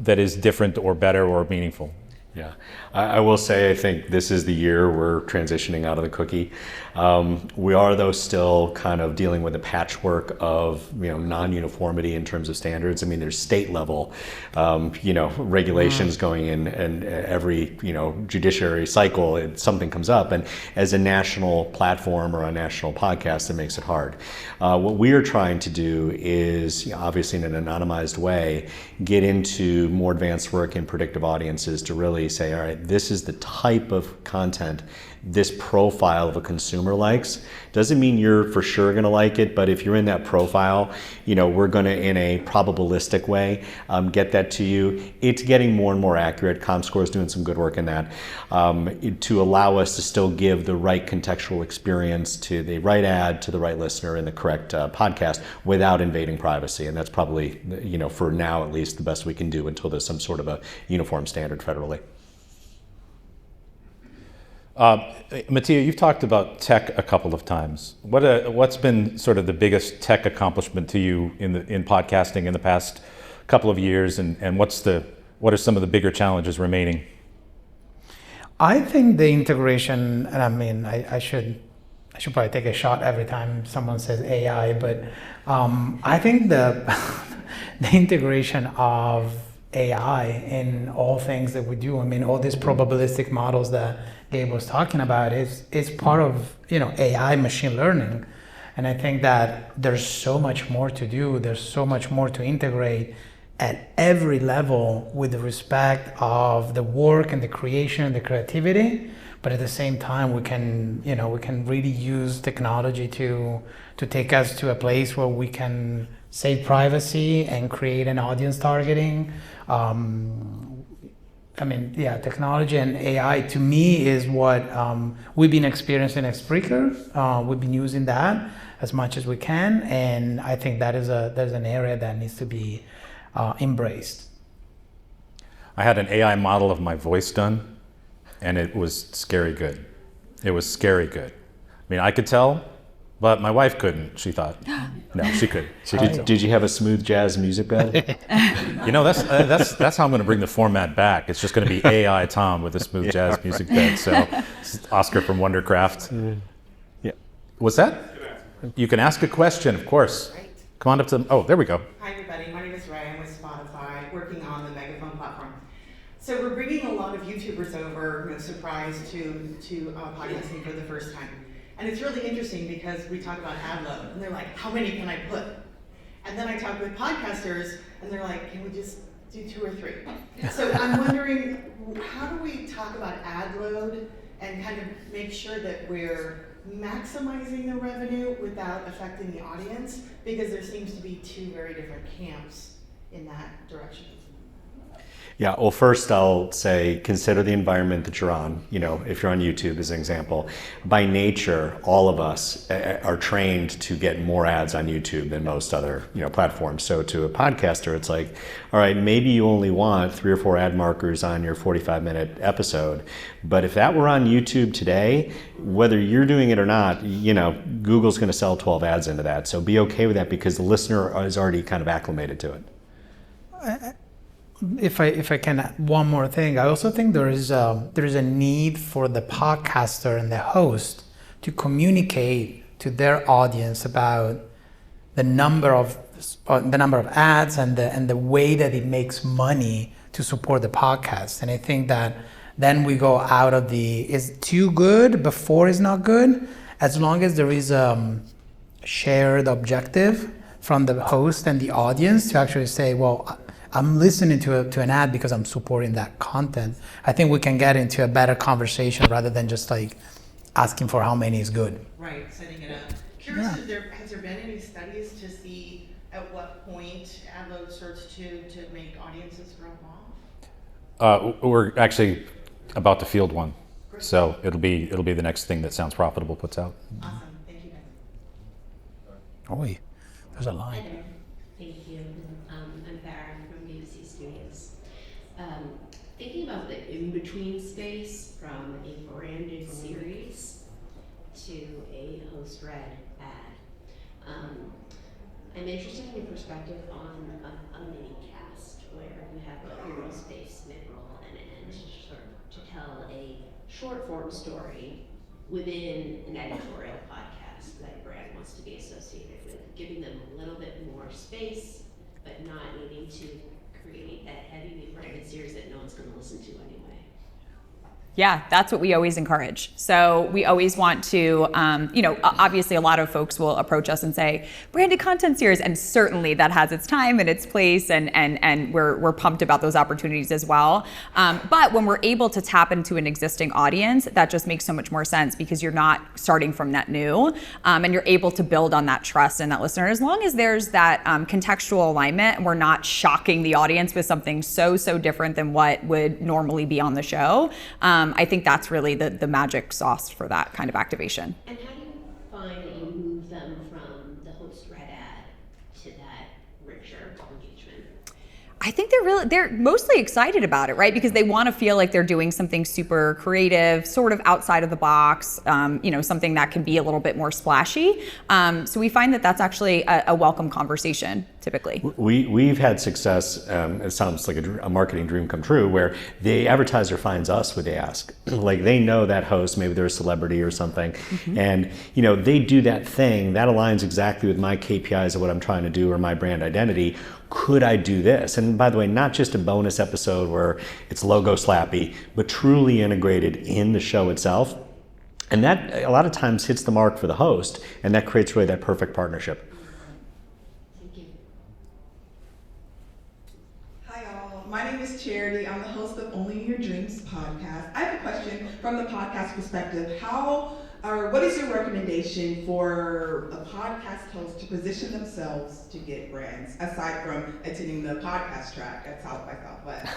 is different or better or meaningful? Yeah, I will say, I think this is the year we're transitioning out of the cookie. We are, though, still kind of dealing with a patchwork of non-uniformity in terms of standards. I mean, there's state level, regulations going in, and every judiciary cycle, something comes up, and as a national platform or a national podcast, it makes it hard. What we are trying to do is, obviously in an anonymized way, get into more advanced work in predictive audiences to really say, all right, this is the type of content this profile of a consumer likes. Doesn't mean you're for sure going to like it, but if you're in that profile, we're going to, in a probabilistic way, get that to you. It's getting more and more accurate. ComScore is doing some good work in that, to allow us to still give the right contextual experience to the right ad, to the right listener in the correct podcast without invading privacy. And that's probably, for now at least, the best we can do until there's some sort of a uniform standard federally. Mattia, you've talked about tech a couple of times. What's been sort of the biggest tech accomplishment to you in podcasting in the past couple of years, and what are some of the bigger challenges remaining? I think the integration, and I mean, I should probably take a shot every time someone says AI, but I think the integration of AI in all things that we do. I mean, all these probabilistic models that Gabe was talking about is part of AI machine learning, and I think that there's so much more to do. There's so much more to integrate at every level with the respect of the work and the creation and the creativity. But at the same time, we can really use technology to take us to a place where we can save privacy and create an audience targeting. Technology and AI to me is what we've been experiencing at Spreaker. We've been using that as much as we can, and I think there's an area that needs to be embraced. I had an AI model of my voice done, and it was scary good. It was scary good. I mean, I could tell, but my wife couldn't. She thought, no, she could. Did you have a smooth jazz music bed? That's how I'm going to bring the format back. It's just going to be AI Tom with a smooth jazz music bed. So, Oscar from Wondercraft. Yeah. What's that? You can ask a question, of course. Right. Come on up to. Oh, there we go. Hi, everybody. My name is Ray. I'm with Spotify, working on the Megaphone platform. So we're bringing a lot of YouTubers over, surprised to podcasting for the first time. And it's really interesting because we talk about ad load, and they're like, how many can I put? And then I talk with podcasters, and they're like, can we just do 2 or 3? So I'm wondering, how do we talk about ad load and kind of make sure that we're maximizing the revenue without affecting the audience? Because there seems to be 2 very different camps in that direction. Yeah, well, first I'll say consider the environment that you're on. If you're on YouTube as an example, by nature, all of us are trained to get more ads on YouTube than most other platforms. So to a podcaster, it's like, all right, maybe you only want 3 or 4 ad markers on your 45-minute episode. But if that were on YouTube today, whether you're doing it or not, Google's going to sell 12 ads into that. So be okay with that because the listener is already kind of acclimated to it. If I can add one more thing, I also think there is a need for the podcaster and the host to communicate to their audience about the number of ads and the way that it makes money to support the podcast. And I think that then we go out of is too good before is not good, as long as there is a shared objective from the host and the audience to actually say, well, I'm listening to an ad because I'm supporting that content. I think we can get into a better conversation rather than just like asking for how many is good. Right, setting it up. Curious, has there been any studies to see at what point ad load starts to make audiences drop off? We're actually about to field one, so it'll be the next thing that Sounds Profitable puts out. Awesome, thank you guys. Oh, there's a line. Hello. Thank you. I'm Farah from BBC Studios. Thinking about the in-between space from a branded series to a host-read ad, I'm interested in your perspective on a mini cast where you have a hero space, mid-roll, and end to tell a short-form story within an editorial podcast that a brand wants to be associated with, giving them a little bit more space, but not needing to create that heavy new branded series that no one's going to listen to anyway. Yeah, that's what we always encourage. So we always want to, obviously a lot of folks will approach us and say, branded content series, and certainly that has its time and its place, and we're pumped about those opportunities as well. But when we're able to tap into an existing audience, that just makes so much more sense because you're not starting from net new, and you're able to build on that trust in that listener. As long as there's that contextual alignment, and we're not shocking the audience with something so different than what would normally be on the show. I think that's really the magic sauce for that kind of activation. And how do you find that you move them from the host read ad to that richer engagement? I think they're mostly excited about it, right? Because they want to feel like they're doing something super creative, sort of outside of the box, something that can be a little bit more splashy. So we find that that's actually a welcome conversation typically? We've had success, it sounds like a marketing dream come true, where the advertiser finds us what they ask. Like they know that host, maybe they're a celebrity or something, and they do that thing that aligns exactly with my KPIs of what I'm trying to do or my brand identity. Could I do this? And by the way, not just a bonus episode where it's logo slappy, but truly integrated in the show itself. And that a lot of times hits the mark for the host, and that creates really that perfect partnership. My name is Charity. I'm the host of Only in Your Dreams podcast. I have a question from the podcast perspective. What is your recommendation for a podcast host to position themselves to get brands, aside from attending the podcast track at South by Southwest?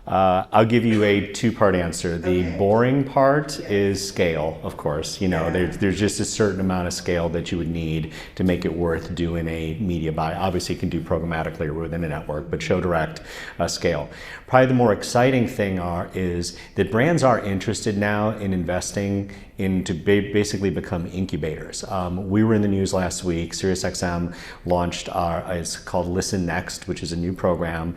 I'll give you a two-part answer. The boring part is scale, of course. There's just a certain amount of scale that you would need to make it worth doing a media buy. Obviously, you can do programmatically or within a network, but show direct scale. Probably the more exciting thing is that brands are interested now in investing to basically become incubators. We were in the news last week. SiriusXM launched it's called Listen Next, which is a new program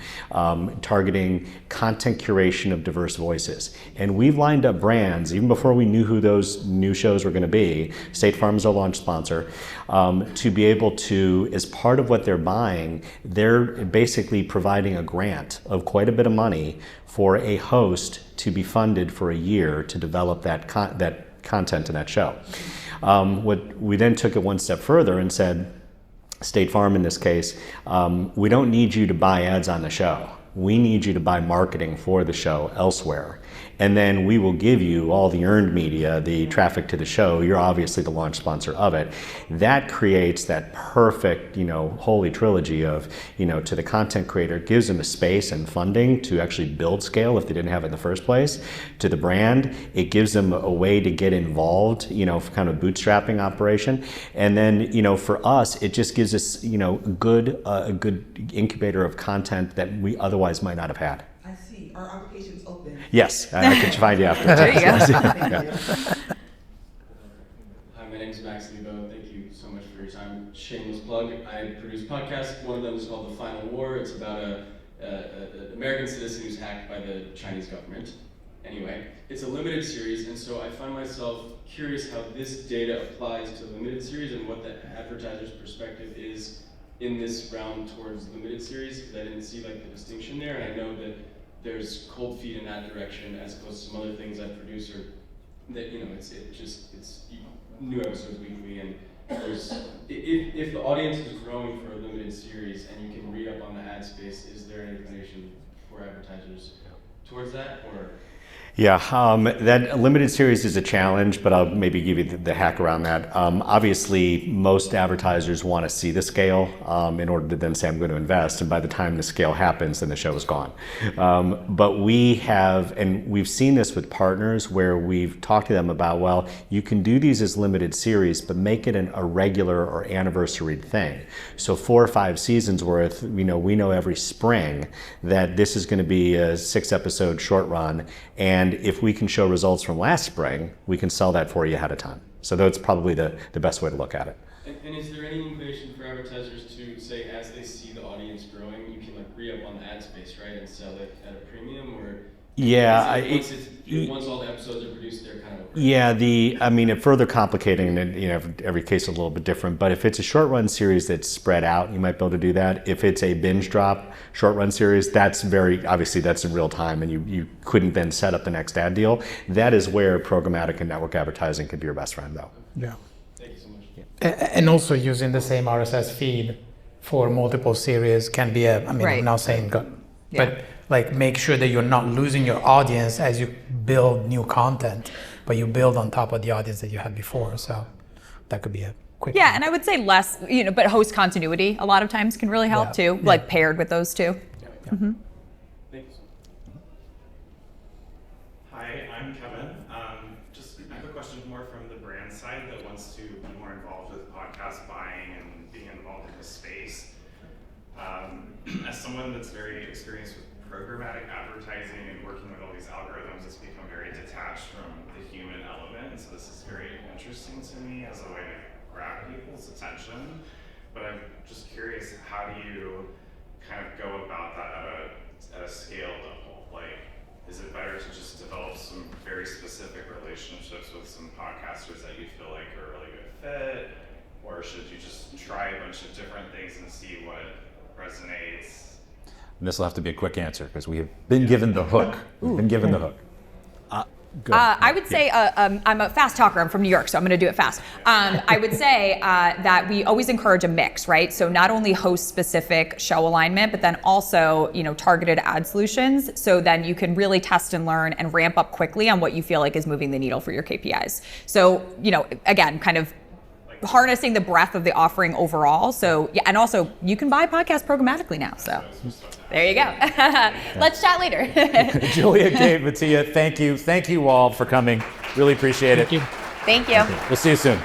targeting content curation of diverse voices. And we've lined up brands, even before we knew who those new shows were going to be, State Farm is our launch sponsor, to be able to, as part of what they're buying, they're basically providing a grant of quite a bit of money for a host to be funded for a year to develop that content in that show. What we then took it one step further and said, State Farm in this case, we don't need you to buy ads on the show. We need you to buy marketing for the show elsewhere. And then we will give you all the earned media, the traffic to the show. You're obviously the launch sponsor of it. That creates that perfect, holy trilogy of, to the content creator, gives them a space and funding to actually build scale if they didn't have it in the first place. To the brand, it gives them a way to get involved, for kind of bootstrapping operation. And then, for us, it just gives us, a good incubator of content that we otherwise might not have had. I see. Are applications open? Yes, I can find you after. There you go. Yeah. Hi, my name is Max Lebo. Thank you so much for your time. Shameless plug. I produce podcasts. One of them is called The Final War. It's about an American citizen who's hacked by the Chinese government. Anyway, it's a limited series, and so I find myself curious how this data applies to limited series and what the advertiser's perspective is in this round towards limited series, because I didn't see the distinction there, and I know that there's cold feet in that direction as opposed to some other things I produce, or that it's new episodes weekly, and if the audience is growing for a limited series and you can read up on the ad space, is there an inclination for advertisers towards that, or? Yeah, that limited series is a challenge, but I'll maybe give you the hack around that. Obviously, most advertisers want to see the scale in order to then say, I'm going to invest, and by the time the scale happens, then the show is gone. But we have, and we've seen this with partners where we've talked to them about, well, you can do these as limited series, but make it a regular or anniversary thing. So 4 or 5 seasons worth, we know every spring that this is going to be a 6-episode short run, and if we can show results from last spring, we can sell that for you ahead of time. So that's probably the best way to look at it. And is there any inclination for advertisers to say, as they see the audience growing, you can re-up on the ad space, right, and sell it at a premium, or? Yeah, once all the episodes are produced, they're kind of over. Yeah, it further complicating, and every case is a little bit different, but if it's a short run series that's spread out, you might be able to do that. If it's a binge drop short run series, that's that's in real time, and you couldn't then set up the next ad deal. That is where programmatic and network advertising could be your best friend, though. Yeah. Thank you so much. And also using the same RSS feed for multiple series can be Right. I'm not saying good, Yeah. but make sure that you're not losing your audience as you build new content, but you build on top of the audience that you had before. So that could be a quick. Yeah, and I would say less, but host continuity a lot of times can really help too, like paired with those two. Yeah. Mm-hmm. Thank you. Hi, I'm Kevin. I have a question more from the brand side that wants to be more involved with podcast buying and being involved in the space. As someone that's very experienced with programmatic advertising and working with all these algorithms, it's become very detached from the human element. And so this is very interesting to me as a way to grab people's attention. but I'm just curious, how do you kind of go about that at a scale level? Like, is it better to just develop some very specific relationships with some podcasters that you feel like are a really good fit? Or should you just try a bunch of different things and see what resonates? And this will have to be a quick answer because we have been given the hook. We've been given the hook. I would say I'm a fast talker. I'm from New York, so I'm going to do it fast. I would say that we always encourage a mix, right? So not only host-specific show alignment, but then also, targeted ad solutions. So then you can really test and learn and ramp up quickly on what you feel like is moving the needle for your KPIs. So, again, kind of harnessing the breadth of the offering overall. So, yeah, and also you can buy podcasts programmatically now. So there you go. Let's chat later. Julia, Gabe, Mattia, thank you. Thank you all for coming. Really appreciate it. Thank you. Thank you. We'll see you soon.